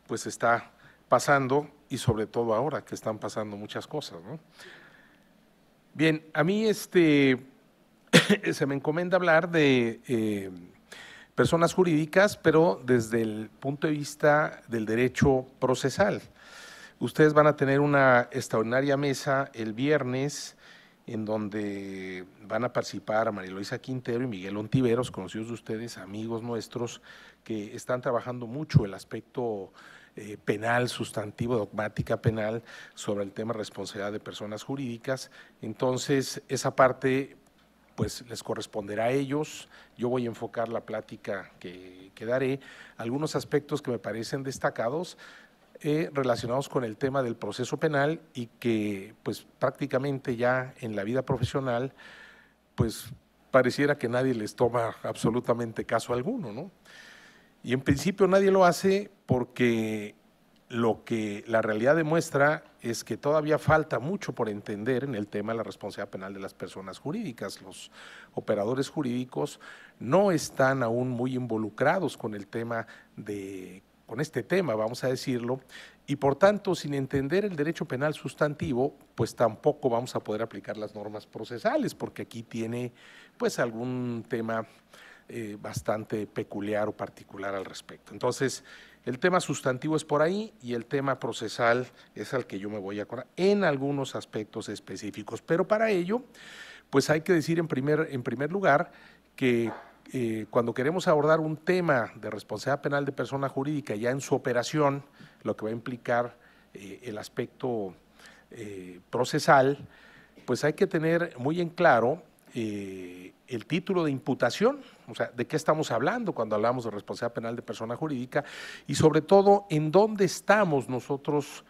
pues está pasando, y sobre todo ahora que están pasando muchas cosas, ¿no? Bien, a mí se me encomienda hablar de personas jurídicas, pero desde el punto de vista del derecho procesal. Ustedes van a tener una extraordinaria mesa el viernes, en donde van a participar a María Luisa Quintero y Miguel Ontiveros, conocidos de ustedes, amigos nuestros, que están trabajando mucho el aspecto penal, sustantivo, dogmática penal, sobre el tema de responsabilidad de personas jurídicas. Entonces, esa parte pues les corresponderá a ellos. Yo voy a enfocar la plática que daré, algunos aspectos que me parecen destacados, relacionados con el tema del proceso penal, y que pues prácticamente ya en la vida profesional pues pareciera que nadie les toma absolutamente caso alguno, ¿no? Y en principio nadie lo hace porque lo que la realidad demuestra es que todavía falta mucho por entender en el tema de la responsabilidad penal de las personas jurídicas. Los operadores jurídicos no están aún muy involucrados con el tema con este tema, vamos a decirlo, y por tanto, sin entender el derecho penal sustantivo, pues tampoco vamos a poder aplicar las normas procesales, porque aquí tiene pues algún tema bastante peculiar o particular al respecto. Entonces, el tema sustantivo es por ahí y el tema procesal es al que yo me voy a acordar en algunos aspectos específicos, pero para ello, pues hay que decir en primer lugar que cuando queremos abordar un tema de responsabilidad penal de persona jurídica ya en su operación, lo que va a implicar el aspecto procesal, pues hay que tener muy en claro el título de imputación, o sea, de qué estamos hablando cuando hablamos de responsabilidad penal de persona jurídica, y sobre todo en dónde estamos nosotros,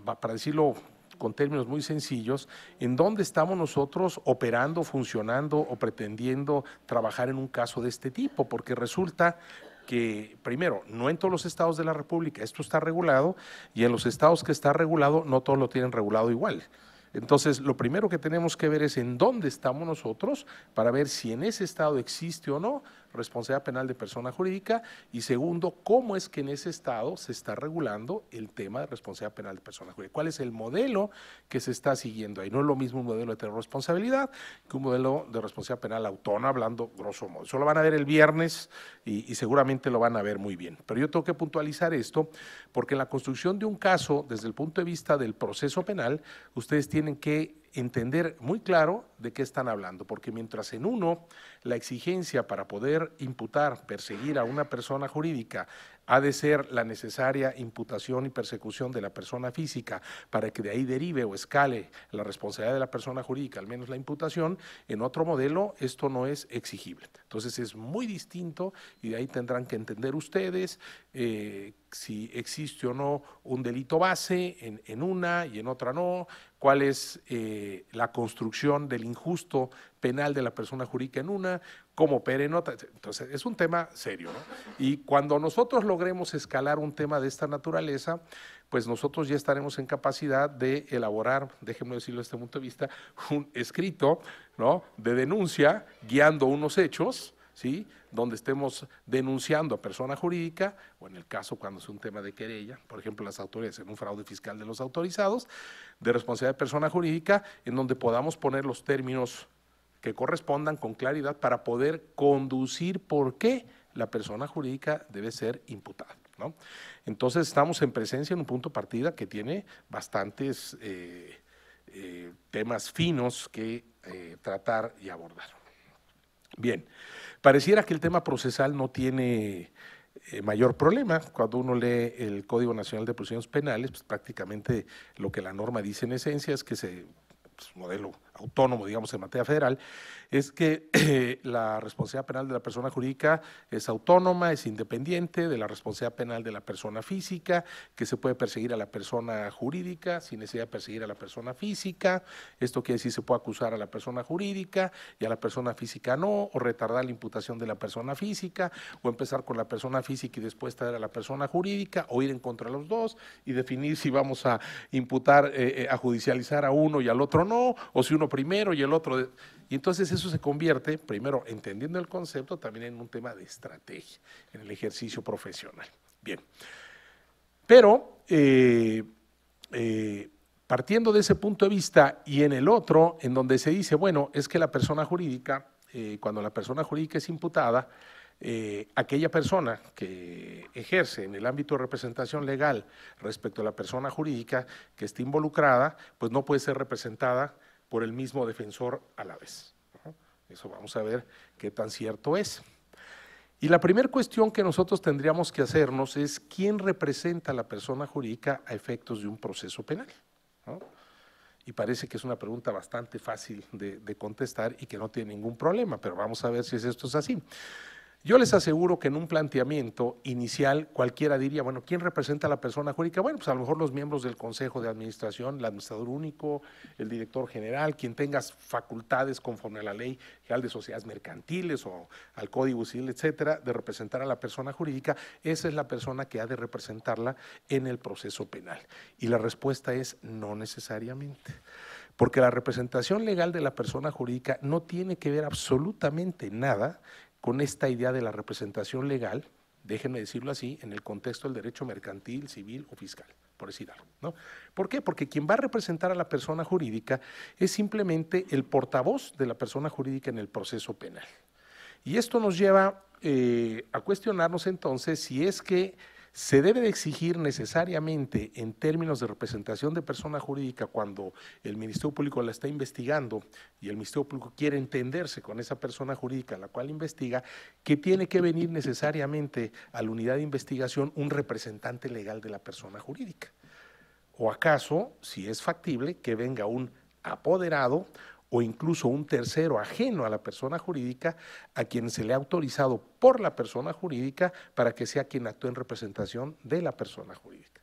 para decirlo con términos muy sencillos, en dónde estamos nosotros operando, funcionando o pretendiendo trabajar en un caso de este tipo, porque resulta que, primero, no en todos los estados de la República esto está regulado, y en los estados que está regulado no todos lo tienen regulado igual. Entonces, lo primero que tenemos que ver es en dónde estamos nosotros para ver si en ese estado existe o no responsabilidad penal de persona jurídica, y segundo, cómo es que en ese estado se está regulando el tema de responsabilidad penal de persona jurídica. ¿Cuál es el modelo que se está siguiendo ahí? No es lo mismo un modelo de responsabilidad que un modelo de responsabilidad penal autónoma, hablando grosso modo. Eso lo van a ver el viernes y seguramente lo van a ver muy bien. Pero yo tengo que puntualizar esto porque en la construcción de un caso, desde el punto de vista del proceso penal, ustedes tienen que entender muy claro de qué están hablando, porque mientras en uno la exigencia para poder imputar, perseguir a una persona jurídica ha de ser la necesaria imputación y persecución de la persona física para que de ahí derive o escale la responsabilidad de la persona jurídica, al menos la imputación, en otro modelo esto no es exigible. Entonces es muy distinto y de ahí tendrán que entender ustedes si existe o no un delito base en una y en otra no, cuál es la construcción del injusto penal de la persona jurídica en una, cómo opera en otra. Entonces, es un tema serio, ¿no? Y cuando nosotros logremos escalar un tema de esta naturaleza, pues nosotros ya estaremos en capacidad de elaborar, déjenme decirlo desde este punto de vista, un escrito, ¿no?, de denuncia guiando unos hechos, ¿sí?, donde estemos denunciando a persona jurídica, o en el caso cuando es un tema de querella, por ejemplo, las autoridades en un fraude fiscal de los autorizados, de responsabilidad de persona jurídica, en donde podamos poner los términos que correspondan con claridad para poder conducir por qué la persona jurídica debe ser imputada, ¿no? Entonces estamos en presencia en un punto de partida que tiene bastantes temas finos que tratar y abordar. Bien, pareciera que el tema procesal no tiene mayor problema. Cuando uno lee el Código Nacional de Procedimientos Penales, pues prácticamente lo que la norma dice en esencia es que modelo autónomo, digamos, en materia federal, es que la responsabilidad penal de la persona jurídica es autónoma, es independiente de la responsabilidad penal de la persona física, que se puede perseguir a la persona jurídica sin necesidad de perseguir a la persona física. Esto quiere decir se puede acusar a la persona jurídica y a la persona física no, o retardar la imputación de la persona física, o empezar con la persona física y después traer a la persona jurídica, o ir en contra de los dos y definir si vamos a imputar, a judicializar a uno y al otro no, o si uno primero y el otro. Y entonces eso se convierte, primero, entendiendo el concepto, también en un tema de estrategia, en el ejercicio profesional. Bien, pero partiendo de ese punto de vista y en el otro, en donde se dice, bueno, es que la persona jurídica, cuando la persona jurídica es imputada, aquella persona que ejerce en el ámbito de representación legal respecto a la persona jurídica que esté involucrada, pues no puede ser representada por el mismo defensor a la vez. Eso vamos a ver qué tan cierto es. Y la primera cuestión que nosotros tendríamos que hacernos es quién representa a la persona jurídica a efectos de un proceso penal, ¿no? Y parece que es una pregunta bastante fácil de contestar y que no tiene ningún problema, pero vamos a ver si esto es así. Yo les aseguro que en un planteamiento inicial cualquiera diría, bueno, ¿quién representa a la persona jurídica? Bueno, pues a lo mejor los miembros del Consejo de Administración, el administrador único, el director general, quien tenga facultades conforme a la Ley General de Sociedades Mercantiles o al Código Civil, etcétera, de representar a la persona jurídica, esa es la persona que ha de representarla en el proceso penal. Y la respuesta es no necesariamente. Porque la representación legal de la persona jurídica no tiene que ver absolutamente nada con esta idea de la representación legal, déjenme decirlo así, en el contexto del derecho mercantil, civil o fiscal, por decir algo, ¿no? ¿Por qué? Porque quien va a representar a la persona jurídica es simplemente el portavoz de la persona jurídica en el proceso penal. Y esto nos lleva a cuestionarnos entonces si es que se debe de exigir necesariamente en términos de representación de persona jurídica cuando el Ministerio Público la está investigando y el Ministerio Público quiere entenderse con esa persona jurídica a la cual investiga, que tiene que venir necesariamente a la unidad de investigación un representante legal de la persona jurídica. ¿O acaso, si es factible, que venga un apoderado o incluso un tercero ajeno a la persona jurídica a quien se le ha autorizado por la persona jurídica para que sea quien actúe en representación de la persona jurídica?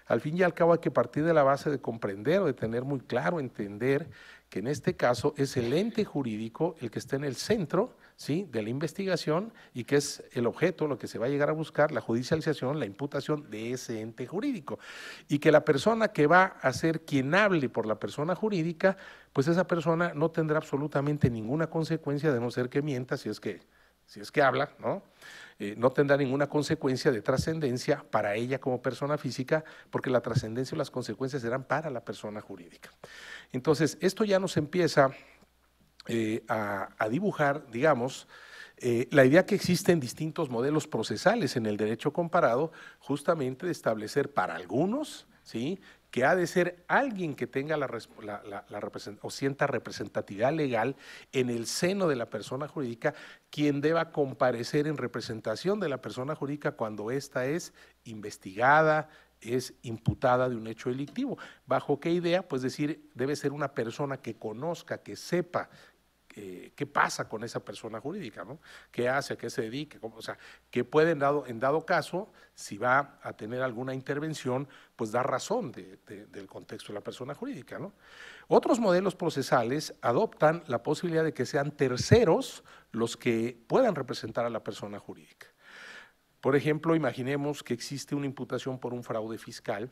Al fin y al cabo hay que partir de la base de comprender o de tener muy claro, entender que en este caso es el ente jurídico el que está en el centro, ¿sí?, de la investigación y que es el objeto, lo que se va a llegar a buscar, la judicialización, la imputación de ese ente jurídico. Y que la persona que va a ser quien hable por la persona jurídica, pues esa persona no tendrá absolutamente ninguna consecuencia de no ser que mienta, si es que habla, ¿no? No tendrá ninguna consecuencia de trascendencia para ella como persona física, porque la trascendencia o las consecuencias serán para la persona jurídica. Entonces, esto ya nos empieza a dibujar, digamos, la idea que existen distintos modelos procesales en el derecho comparado, justamente de establecer para algunos, ¿sí?, que ha de ser alguien que tenga o sienta representatividad legal en el seno de la persona jurídica, quien deba comparecer en representación de la persona jurídica cuando ésta es investigada, es imputada de un hecho delictivo. ¿Bajo qué idea? Pues decir, debe ser una persona que conozca, que sepa qué pasa con esa persona jurídica, ¿no? ¿Qué hace, a qué se dedica? O sea, que puede en dado caso, si va a tener alguna intervención, pues dar razón del contexto de la persona jurídica, ¿no? Otros modelos procesales adoptan la posibilidad de que sean terceros los que puedan representar a la persona jurídica. Por ejemplo, imaginemos que existe una imputación por un fraude fiscal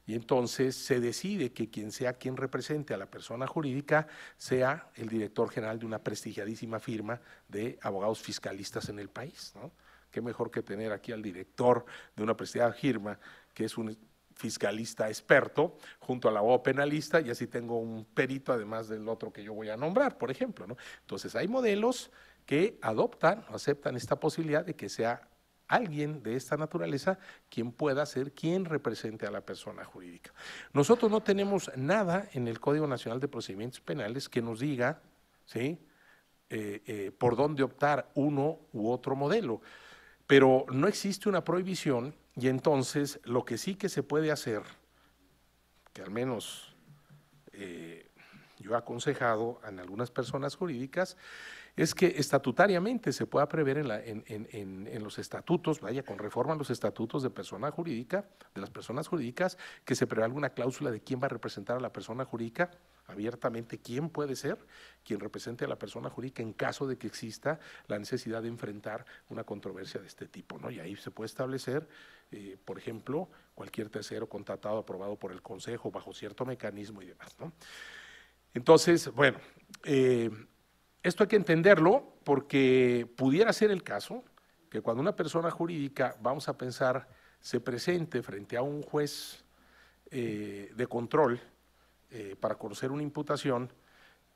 y entonces se decide que quien represente a la persona jurídica sea el director general de una prestigiadísima firma de abogados fiscalistas en el país, ¿no? Qué mejor que tener aquí al director de una prestigiada firma que es un fiscalista experto junto al abogado penalista, y así tengo un perito además del otro que yo voy a nombrar, por ejemplo, ¿no? Entonces hay modelos que adoptan o aceptan esta posibilidad de que sea alguien de esta naturaleza quien pueda ser quien represente a la persona jurídica. Nosotros no tenemos nada en el Código Nacional de Procedimientos Penales que nos diga, ¿sí?, por dónde optar uno u otro modelo, pero no existe una prohibición, y entonces lo que sí que se puede hacer, que al menos yo he aconsejado en algunas personas jurídicas, es que estatutariamente se pueda prever en los estatutos, vaya, con reforma en los estatutos de persona jurídica, de las personas jurídicas, que se prevea alguna cláusula de quién va a representar a la persona jurídica, abiertamente quién puede ser quien represente a la persona jurídica en caso de que exista la necesidad de enfrentar una controversia de este tipo, ¿no? Y ahí se puede establecer, por ejemplo, cualquier tercero contratado aprobado por el Consejo bajo cierto mecanismo y demás, ¿no? Entonces, bueno, esto hay que entenderlo porque pudiera ser el caso que cuando una persona jurídica, vamos a pensar, se presente frente a un juez de control para conocer una imputación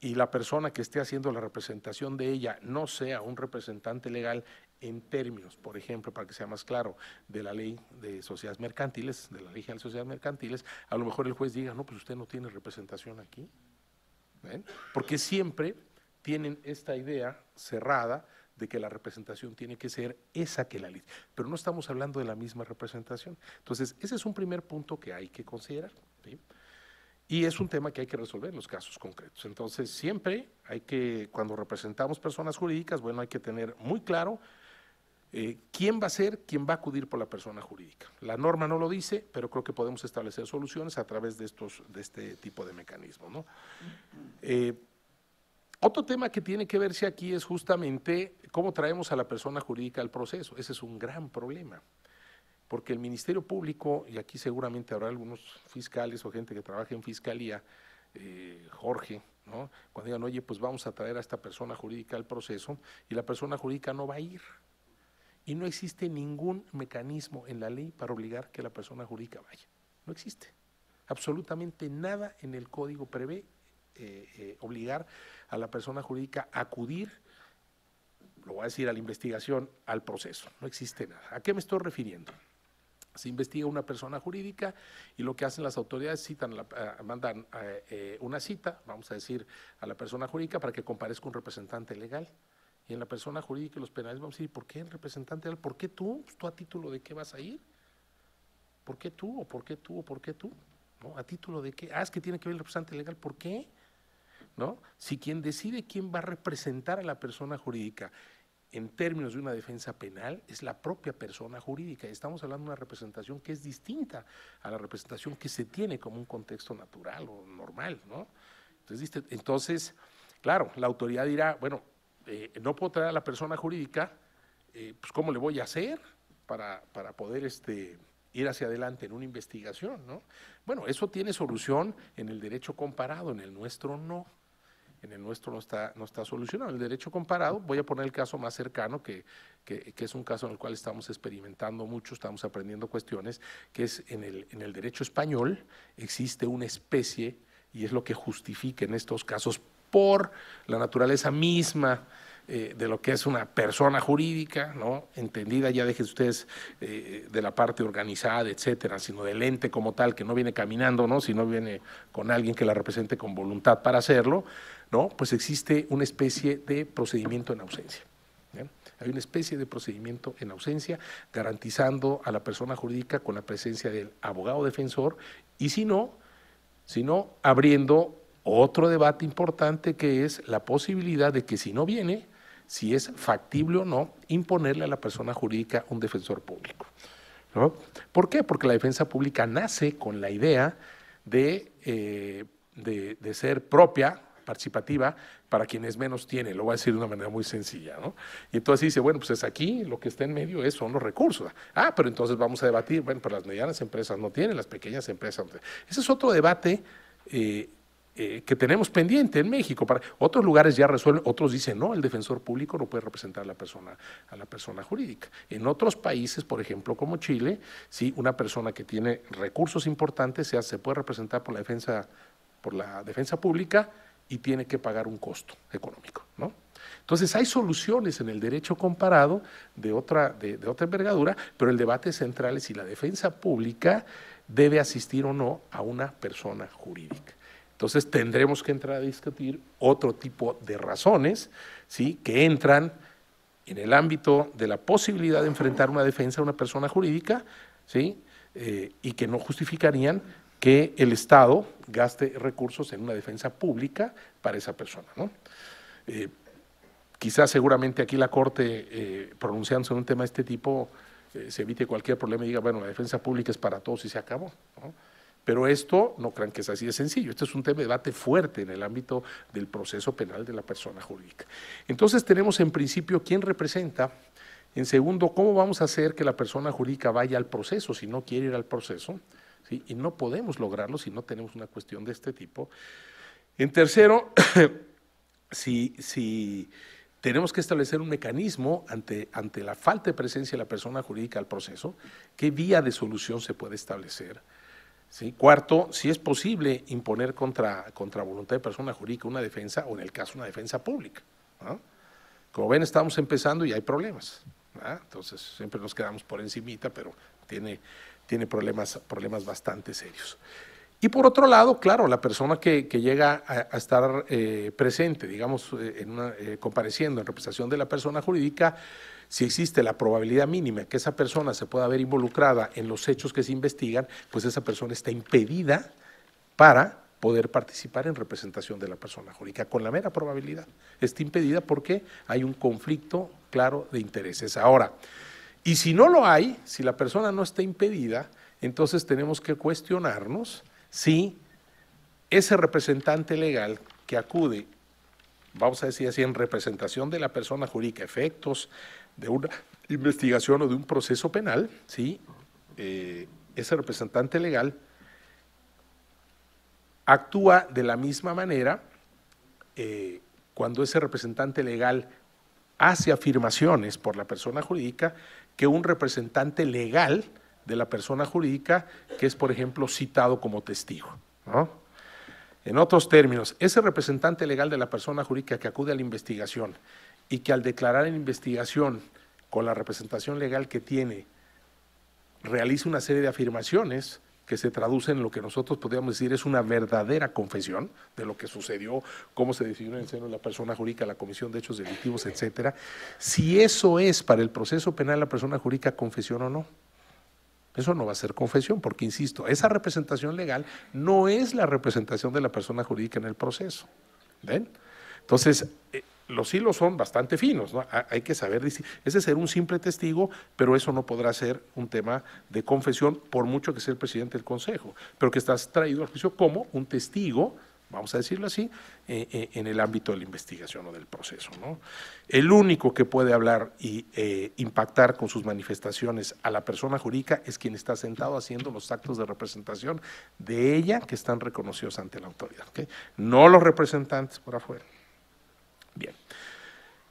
y la persona que esté haciendo la representación de ella no sea un representante legal en términos, por ejemplo, para que sea más claro, de la ley de sociedades mercantiles, de la ley general de sociedades mercantiles, a lo mejor el juez diga, no, pues usted no tiene representación aquí, ¿ven? Porque siempre tienen esta idea cerrada de que la representación tiene que ser esa que la ley, pero no estamos hablando de la misma representación. Entonces, ese es un primer punto que hay que considerar, ¿sí? Y es un tema que hay que resolver en los casos concretos. Entonces, siempre hay que, cuando representamos personas jurídicas, bueno, hay que tener muy claro quién va a ser quien va a acudir por la persona jurídica. La norma no lo dice, pero creo que podemos establecer soluciones a través de este tipo de mecanismos, ¿no? Otro tema que tiene que verse aquí es justamente cómo traemos a la persona jurídica al proceso. Ese es un gran problema, porque el Ministerio Público, y aquí seguramente habrá algunos fiscales o gente que trabaja en fiscalía, Jorge, ¿no?, cuando digan, oye, pues vamos a traer a esta persona jurídica al proceso, y la persona jurídica no va a ir. Y no existe ningún mecanismo en la ley para obligar que la persona jurídica vaya. No existe. Absolutamente nada en el código prevé obligar a la persona jurídica a acudir, lo voy a decir, a la investigación, al proceso. No existe nada. ¿A qué me estoy refiriendo? Se investiga una persona jurídica y lo que hacen las autoridades mandan una cita, vamos a decir, a la persona jurídica para que comparezca un representante legal. Y en la persona jurídica y los penales vamos a decir, ¿por qué el representante legal? ¿Por qué tú? ¿Tú a título de qué vas a ir? ¿Por qué tú? ¿O por qué tú? ¿O por qué tú? ¿No? ¿A título de qué? Ah, es que tiene que ver el representante legal. ¿Por qué? ¿No? Si quien decide quién va a representar a la persona jurídica en términos de una defensa penal es la propia persona jurídica. Estamos hablando de una representación que es distinta a la representación que se tiene como un contexto natural o normal, ¿no? Entonces, claro, la autoridad dirá, bueno, no puedo traer a la persona jurídica, pues ¿cómo le voy a hacer para poder ir hacia adelante en una investigación, ¿no? Bueno, eso tiene solución en el derecho comparado, en el nuestro no. En el nuestro no está solucionado. En el derecho comparado, voy a poner el caso más cercano, que es un caso en el cual estamos experimentando mucho, estamos aprendiendo cuestiones, que es en el derecho español existe una especie, y es lo que justifica en estos casos por la naturaleza misma de lo que es una persona jurídica, ¿no?, entendida, ya dejen ustedes de la parte organizada, etcétera, sino del ente como tal, que no viene caminando, ¿no?, sino viene con alguien que la represente con voluntad para hacerlo, ¿no?, pues existe una especie de procedimiento en ausencia. ¿Bien? Hay una especie de procedimiento en ausencia garantizando a la persona jurídica con la presencia del abogado defensor y si no abriendo otro debate importante que es la posibilidad de que si no viene, si es factible o no imponerle a la persona jurídica un defensor público, ¿no? ¿Por qué? Porque la defensa pública nace con la idea de ser propia, participativa, para quienes menos tienen, lo voy a decir de una manera muy sencilla, ¿no? Y entonces dice, bueno, pues es aquí, lo que está en medio son los recursos. Ah, pero entonces vamos a debatir, bueno, pero las medianas empresas no tienen, las pequeñas empresas no tienen. Ese es otro debate que tenemos pendiente en México. Otros lugares ya resuelven, otros dicen, no, el defensor público no puede representar a la persona jurídica. En otros países, por ejemplo, como Chile, sí, una persona que tiene recursos importantes se puede representar por la defensa pública y tiene que pagar un costo económico, ¿no? Entonces hay soluciones en el derecho comparado de otra envergadura, pero el debate central es si la defensa pública debe asistir o no a una persona jurídica. Entonces tendremos que entrar a discutir otro tipo de razones, ¿sí?, que entran en el ámbito de la posibilidad de enfrentar una defensa a una persona jurídica, ¿sí?, y que no justificarían que el Estado gaste recursos en una defensa pública para esa persona, ¿no? Quizás seguramente aquí la Corte, pronunciándose en un tema de este tipo, se evite cualquier problema y diga, bueno, la defensa pública es para todos y se acabó, ¿no? Pero esto no crean que es así de sencillo. Este es un tema de debate fuerte en el ámbito del proceso penal de la persona jurídica. Entonces tenemos en principio quién representa. En segundo, cómo vamos a hacer que la persona jurídica vaya al proceso si no quiere ir al proceso, ¿sí? Y no podemos lograrlo si no tenemos una cuestión de este tipo. En tercero, si tenemos que establecer un mecanismo ante la falta de presencia de la persona jurídica al proceso, ¿qué vía de solución se puede establecer? ¿Sí? Cuarto, si es posible imponer contra voluntad de persona jurídica una defensa o en el caso una defensa pública, ¿no? Como ven, estamos empezando y hay problemas, ¿no? Entonces siempre nos quedamos por encimita, pero tiene problemas bastante serios. Y por otro lado, claro, la persona que llega a estar presente, digamos, compareciendo en representación de la persona jurídica, si existe la probabilidad mínima que esa persona se pueda ver involucrada en los hechos que se investigan, pues esa persona está impedida para poder participar en representación de la persona jurídica, con la mera probabilidad. Está impedida porque hay un conflicto claro de intereses. Ahora, y si no lo hay, si la persona no está impedida, entonces tenemos que cuestionarnos si ese representante legal que acude, vamos a decir así, en representación de la persona jurídica, efectos de una investigación o de un proceso penal, ¿sí?, ese representante legal actúa de la misma manera cuando ese representante legal hace afirmaciones por la persona jurídica que un representante legal de la persona jurídica que es, por ejemplo, citado como testigo, ¿no? En otros términos, ese representante legal de la persona jurídica que acude a la investigación y que al declarar en investigación con la representación legal que tiene, realiza una serie de afirmaciones que se traducen en lo que nosotros podríamos decir es una verdadera confesión de lo que sucedió, cómo se decidió en el seno de la persona jurídica, la comisión de hechos delictivos, etcétera. Si eso es para el proceso penal la persona jurídica confesión o no, eso no va a ser confesión, porque insisto, esa representación legal no es la representación de la persona jurídica en el proceso, ¿ven? Entonces, los hilos son bastante finos, ¿no? Hay que saber decir, ese será un simple testigo, pero eso no podrá ser un tema de confesión, por mucho que sea el presidente del Consejo, pero que estás traído al juicio como un testigo, vamos a decirlo así, en el ámbito de la investigación o del proceso, ¿no? El único que puede hablar y impactar con sus manifestaciones a la persona jurídica es quien está sentado haciendo los actos de representación de ella que están reconocidos ante la autoridad, ¿okay? No los representantes por afuera. Bien.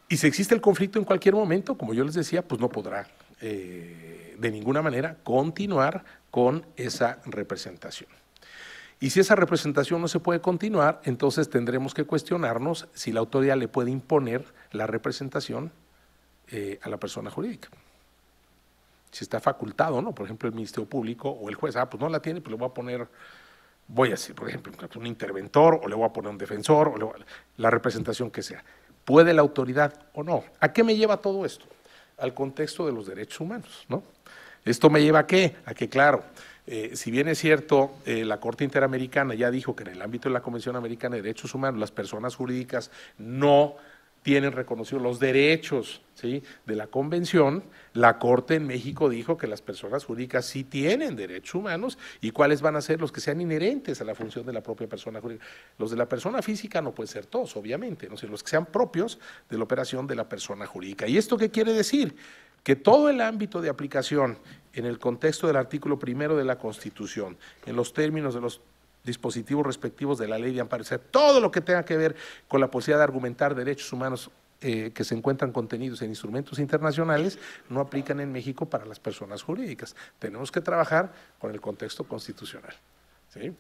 Y si existe el conflicto en cualquier momento, como yo les decía, pues no podrá de ninguna manera continuar con esa representación. Y si esa representación no se puede continuar, entonces tendremos que cuestionarnos si la autoridad le puede imponer la representación a la persona jurídica. Si está facultado, ¿no? Por ejemplo, el Ministerio Público o el juez, pues no la tiene, pues le voy a poner, voy a decir, por ejemplo, un interventor o le voy a poner un defensor, o la representación que sea. ¿Puede la autoridad o no? ¿A qué me lleva todo esto? Al contexto de los derechos humanos, ¿no? ¿Esto me lleva a qué? A que, claro, Si bien es cierto, la Corte Interamericana ya dijo que en el ámbito de la Convención Americana de Derechos Humanos las personas jurídicas no tienen reconocidos los derechos, ¿sí?, de la Convención, la Corte en México dijo que las personas jurídicas sí tienen derechos humanos y cuáles van a ser los que sean inherentes a la función de la propia persona jurídica. Los de la persona física no pueden ser todos, obviamente, ¿no? Sino los que sean propios de la operación de la persona jurídica. ¿Y esto qué quiere decir? Que todo el ámbito de aplicación en el contexto del artículo 1 de la Constitución, en los términos de los dispositivos respectivos de la ley de amparo, o sea, todo lo que tenga que ver con la posibilidad de argumentar derechos humanos que se encuentran contenidos en instrumentos internacionales, no aplican en México para las personas jurídicas. Tenemos que trabajar con el contexto constitucional, ¿sí?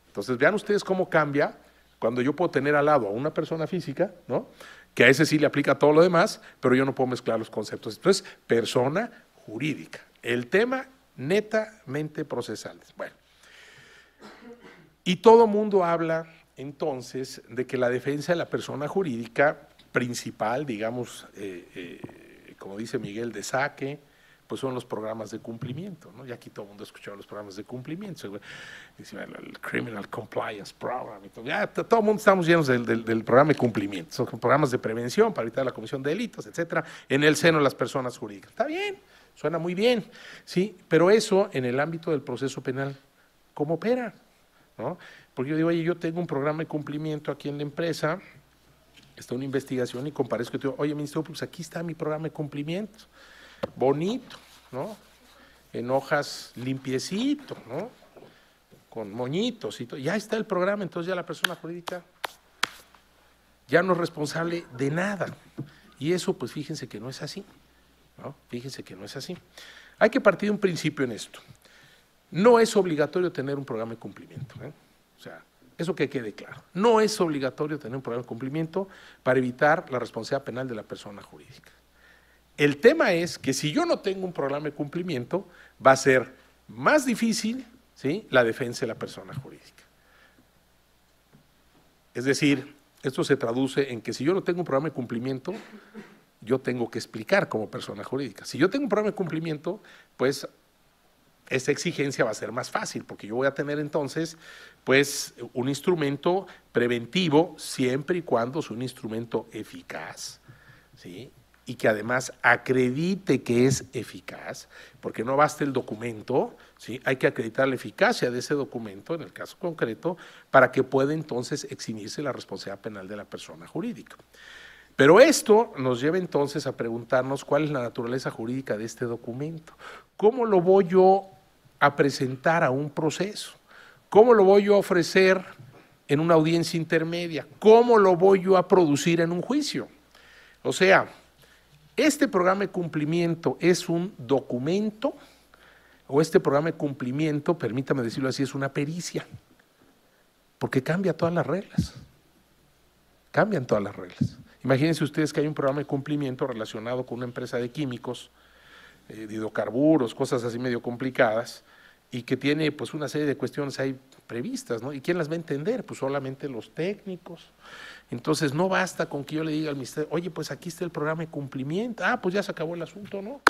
Entonces, vean ustedes cómo cambia cuando yo puedo tener al lado a una persona física, ¿no?, que a ese sí le aplica todo lo demás, pero yo no puedo mezclar los conceptos. Entonces, persona jurídica. El tema netamente procesal. Bueno. Y todo mundo habla entonces de que la defensa de la persona jurídica principal, digamos, como dice Miguel de Saque, pues son los programas de cumplimiento, ¿no? Y aquí todo el mundo ha escuchado los programas de cumplimiento, el Criminal Compliance Program, y todo, ya todo el mundo estamos llenos del programa de cumplimiento, son programas de prevención para evitar la comisión de delitos, etcétera, en el seno de las personas jurídicas. Está bien, suena muy bien, ¿sí? Pero eso en el ámbito del proceso penal, ¿cómo opera? ¿No? Porque yo digo, oye, yo tengo un programa de cumplimiento aquí en la empresa, está una investigación y comparezco y digo, oye, Ministerio Público, pues aquí está mi programa de cumplimiento, bonito, ¿no?, en hojas limpiecito, ¿no?, con moñitos y todo, ya está el programa, entonces ya la persona jurídica ya no es responsable de nada. Y eso, pues fíjense que no es así, ¿no? Fíjense que no es así. Hay que partir de un principio en esto. No es obligatorio tener un programa de cumplimiento, ¿eh? O sea, eso que quede claro. No es obligatorio tener un programa de cumplimiento para evitar la responsabilidad penal de la persona jurídica. El tema es que si yo no tengo un programa de cumplimiento, va a ser más difícil, ¿sí?, la defensa de la persona jurídica. Es decir, esto se traduce en que si yo no tengo un programa de cumplimiento, yo tengo que explicar como persona jurídica. Si yo tengo un programa de cumplimiento, pues esa exigencia va a ser más fácil, porque yo voy a tener entonces pues un instrumento preventivo siempre y cuando es un instrumento eficaz, ¿sí?, y que además acredite que es eficaz, porque no basta el documento, ¿sí?, hay que acreditar la eficacia de ese documento, en el caso concreto, para que pueda entonces eximirse la responsabilidad penal de la persona jurídica. Pero esto nos lleva entonces a preguntarnos cuál es la naturaleza jurídica de este documento. ¿Cómo lo voy yo a presentar a un proceso? ¿Cómo lo voy yo a ofrecer en una audiencia intermedia? ¿Cómo lo voy yo a producir en un juicio? O sea, ¿este programa de cumplimiento es un documento o este programa de cumplimiento, permítame decirlo así, es una pericia? Porque cambia todas las reglas. Cambian todas las reglas. Imagínense ustedes que hay un programa de cumplimiento relacionado con una empresa de químicos, de hidrocarburos, cosas así medio complicadas, y que tiene pues una serie de cuestiones ahí previstas, ¿no? ¿Y quién las va a entender? Pues solamente los técnicos. Entonces no basta con que yo le diga al ministerio, oye, pues aquí está el programa de cumplimiento, pues ya se acabó el asunto, ¿no?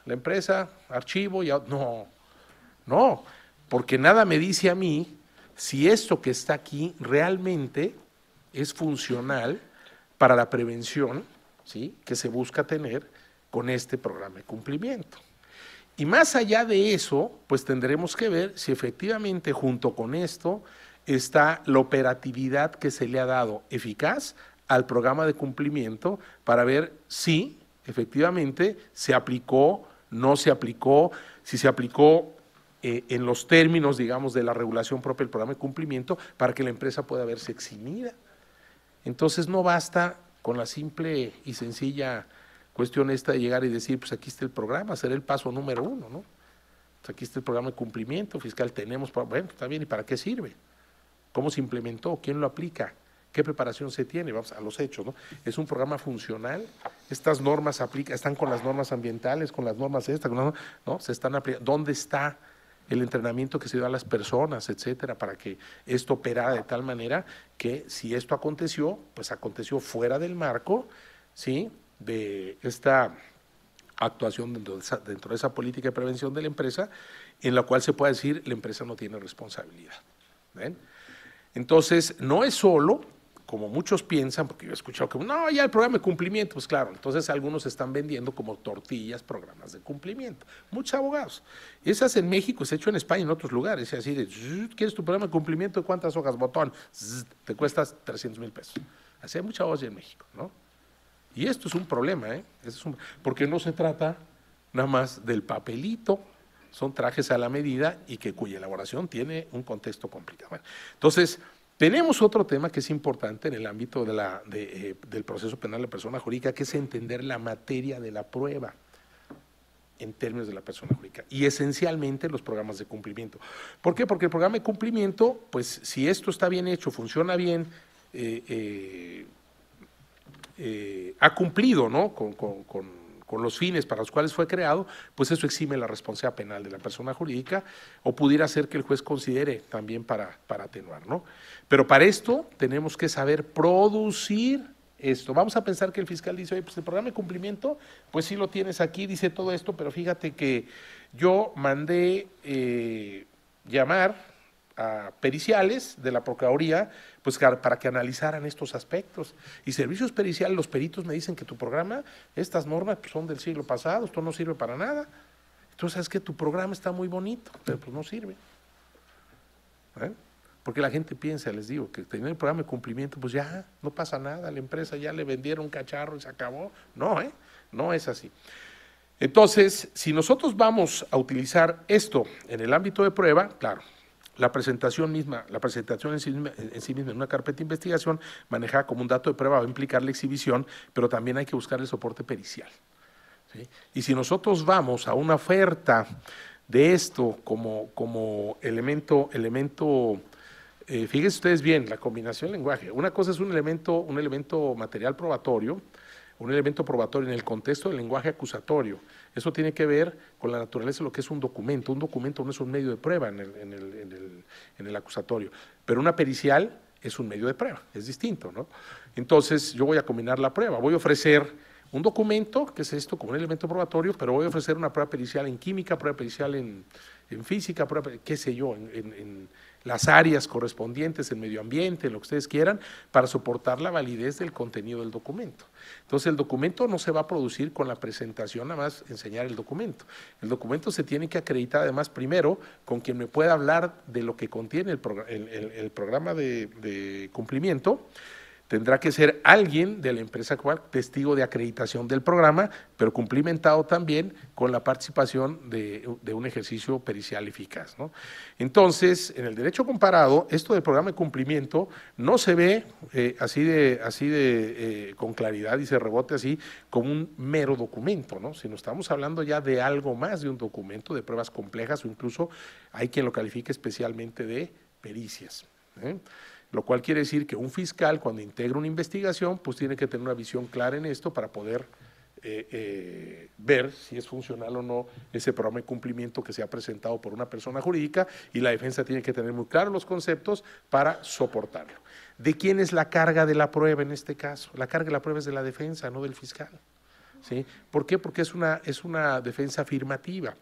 La empresa, archivo, ya, no, porque nada me dice a mí si esto que está aquí realmente es funcional para la prevención, ¿sí?, que se busca tener con este programa de cumplimiento. Y más allá de eso, pues tendremos que ver si efectivamente junto con esto está la operatividad que se le ha dado eficaz al programa de cumplimiento para ver si efectivamente se aplicó, no se aplicó, si se aplicó en los términos, digamos, de la regulación propia del programa de cumplimiento para que la empresa pueda verse eximida. Entonces no basta con la simple y sencilla cuestión esta de llegar y decir, pues aquí está el programa, será el paso número 1, ¿no? Pues aquí está el programa de cumplimiento fiscal, tenemos, bueno, está bien, ¿y para qué sirve? ¿Cómo se implementó? ¿Quién lo aplica? ¿Qué preparación se tiene? Vamos a los hechos, ¿no? ¿Es un programa funcional? ¿Estas normas están con las normas ambientales, con las normas ¿no? Se están aplicando. ¿Dónde está el entrenamiento que se da a las personas, etcétera, para que esto operara de tal manera que si esto aconteció, pues aconteció fuera del marco, ¿sí?, de esta actuación dentro de esa política de prevención de la empresa, en la cual se puede decir la empresa no tiene responsabilidad. ¿Ven? Entonces, no es solo, como muchos piensan, porque yo he escuchado que no, ya el programa de cumplimiento, pues claro, entonces algunos están vendiendo como tortillas programas de cumplimiento, muchos abogados. Esas en México, se ha hecho en España y en otros lugares, es así de, ¿quieres tu programa de cumplimiento? ¿De cuántas hojas? Botón, te cuesta 300,000 pesos. Así hay mucha voz en México, ¿no? Y esto es un problema, porque no se trata nada más del papelito, son trajes a la medida y que cuya elaboración tiene un contexto complicado. Bueno, entonces, tenemos otro tema que es importante en el ámbito del proceso penal de persona jurídica, que es entender la materia de la prueba en términos de la persona jurídica y esencialmente los programas de cumplimiento. ¿Por qué? Porque el programa de cumplimiento, pues si esto está bien hecho, funciona bien, ha cumplido, ¿no?, con los fines para los cuales fue creado, pues eso exime la responsabilidad penal de la persona jurídica o pudiera ser que el juez considere también para atenuar, ¿no? Pero para esto tenemos que saber producir esto. Vamos a pensar que el fiscal dice, oye, pues el programa de cumplimiento, pues sí lo tienes aquí, dice todo esto, pero fíjate que yo mandé llamar a periciales de la Procuraduría, pues para que analizaran estos aspectos. Y servicios periciales, los peritos me dicen que tu programa, estas normas pues, son del siglo pasado, esto no sirve para nada. Entonces es que tu programa está muy bonito, pero pues no sirve. Porque la gente piensa, les digo, que tener el programa de cumplimiento, pues ya no pasa nada, la empresa ya le vendieron un cacharro y se acabó. No, no es así. Entonces, si nosotros vamos a utilizar esto en el ámbito de prueba, claro, la presentación en sí misma en una carpeta de investigación manejada como un dato de prueba va a implicar la exhibición, pero también hay que buscar el soporte pericial, ¿sí? Y si nosotros vamos a una oferta de esto como elemento, fíjense ustedes bien, la combinación del lenguaje. Una cosa es un elemento material probatorio, un elemento probatorio en el contexto del lenguaje acusatorio. Eso tiene que ver con la naturaleza de lo que es un documento. Un documento no es un medio de prueba en el acusatorio, pero una pericial es un medio de prueba, es distinto, ¿no? Entonces, yo voy a combinar la prueba, voy a ofrecer un documento, que es esto, como un elemento probatorio, pero voy a ofrecer una prueba pericial en química, prueba pericial en física, prueba, qué sé yo, en las áreas correspondientes, en medio ambiente, lo que ustedes quieran, para soportar la validez del contenido del documento. Entonces, el documento no se va a producir con la presentación, nada más enseñar el documento. El documento se tiene que acreditar, además, primero, con quien me pueda hablar de lo que contiene el programa de cumplimiento. Tendrá que ser alguien de la empresa actual, testigo de acreditación del programa, pero cumplimentado también con la participación de un ejercicio pericial eficaz, ¿no? Entonces, en el derecho comparado, esto del programa de cumplimiento no se ve con claridad y se rebote así como un mero documento, ¿no? Sino estamos hablando ya de algo más de un documento, de pruebas complejas o incluso hay quien lo califique especialmente de pericias, ¿eh? Lo cual quiere decir que un fiscal, cuando integra una investigación, pues tiene que tener una visión clara en esto para poder ver si es funcional o no ese programa de cumplimiento que se ha presentado por una persona jurídica, y la defensa tiene que tener muy claros los conceptos para soportarlo. ¿De quién es la carga de la prueba en este caso? La carga de la prueba es de la defensa, no del fiscal, ¿sí? ¿Por qué? Porque es una defensa afirmativa.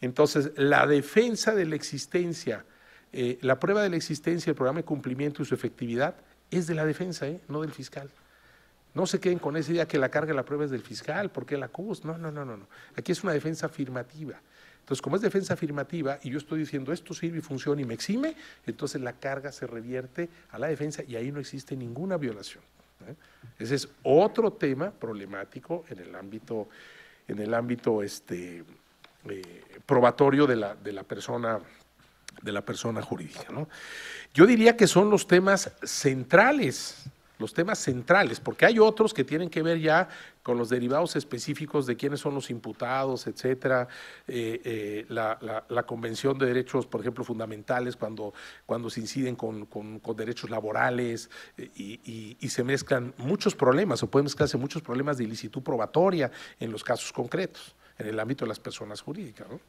Entonces, la defensa de la existencia, la prueba de la existencia del programa de cumplimiento y su efectividad es de la defensa, no del fiscal. No se queden con esa idea que la carga de la prueba es del fiscal, porque la acusa. No. Aquí es una defensa afirmativa. Entonces, como es defensa afirmativa y yo estoy diciendo esto sirve y funciona y me exime, entonces la carga se revierte a la defensa y ahí no existe ninguna violación, ¿eh? Ese es otro tema problemático en el ámbito probatorio de la persona jurídica, ¿no? Yo diría que son los temas centrales, porque hay otros que tienen que ver ya con los derivados específicos de quiénes son los imputados, etcétera, la Convención de Derechos, por ejemplo, fundamentales, cuando se inciden con derechos laborales y se mezclan muchos problemas, o pueden mezclarse muchos problemas de ilicitud probatoria en los casos concretos, en el ámbito de las personas jurídicas, ¿no?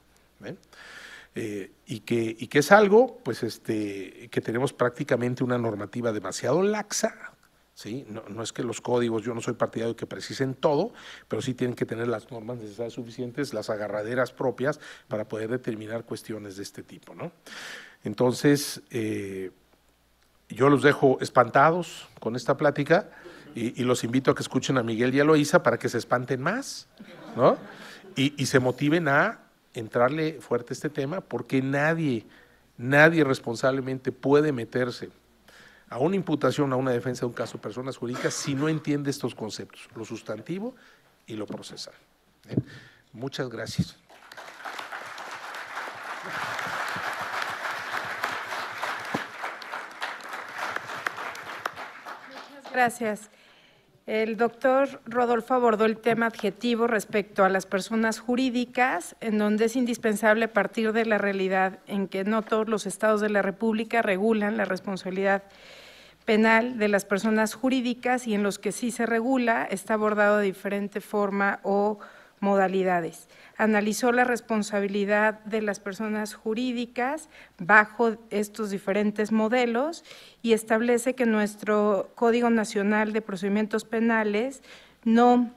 Y que es algo, pues, que tenemos prácticamente una normativa demasiado laxa, ¿sí? No es que los códigos, yo no soy partidario de que precisen todo, pero sí tienen que tener las normas necesarias suficientes, las agarraderas propias para poder determinar cuestiones de este tipo, ¿no? Entonces, yo los dejo espantados con esta plática y los invito a que escuchen a Miguel y a Eloísa para que se espanten más, ¿no? Y se motiven a entrarle fuerte a este tema, porque nadie responsablemente puede meterse a una imputación, a una defensa de un caso de personas jurídicas si no entiende estos conceptos, lo sustantivo y lo procesal. Muchas gracias. Muchas gracias. El doctor Rodolfo abordó el tema adjetivo respecto a las personas jurídicas, en donde es indispensable partir de la realidad en que no todos los estados de la República regulan la responsabilidad penal de las personas jurídicas y en los que sí se regula está abordado de diferente forma o modalidades. Analizó la responsabilidad de las personas jurídicas bajo estos diferentes modelos y establece que nuestro Código Nacional de Procedimientos Penales no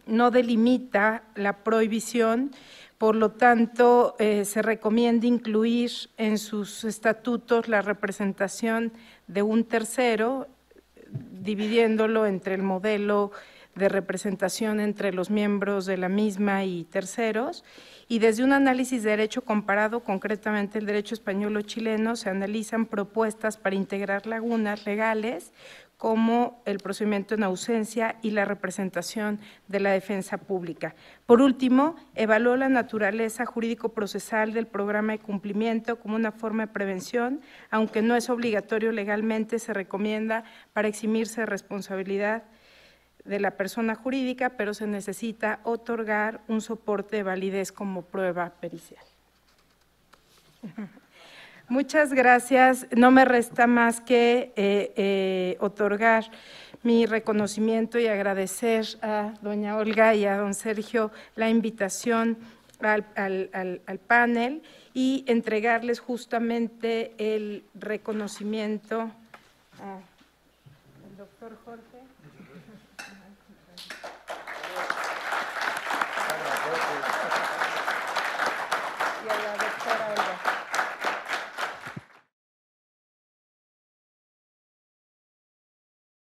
delimita la prohibición, por lo tanto, se recomienda incluir en sus estatutos la representación de un tercero, dividiéndolo entre el modelo de representación entre los miembros de la misma y terceros, y desde un análisis de derecho comparado, concretamente el derecho español o chileno, se analizan propuestas para integrar lagunas legales como el procedimiento en ausencia y la representación de la defensa pública. Por último, evaluó la naturaleza jurídico-procesal del programa de cumplimiento como una forma de prevención, aunque no es obligatorio legalmente, se recomienda para eximirse de responsabilidad de la persona jurídica, pero se necesita otorgar un soporte de validez como prueba pericial. Muchas gracias. No me resta más que otorgar mi reconocimiento y agradecer a doña Olga y a don Sergio la invitación al panel y entregarles justamente el reconocimiento al doctor Jorge.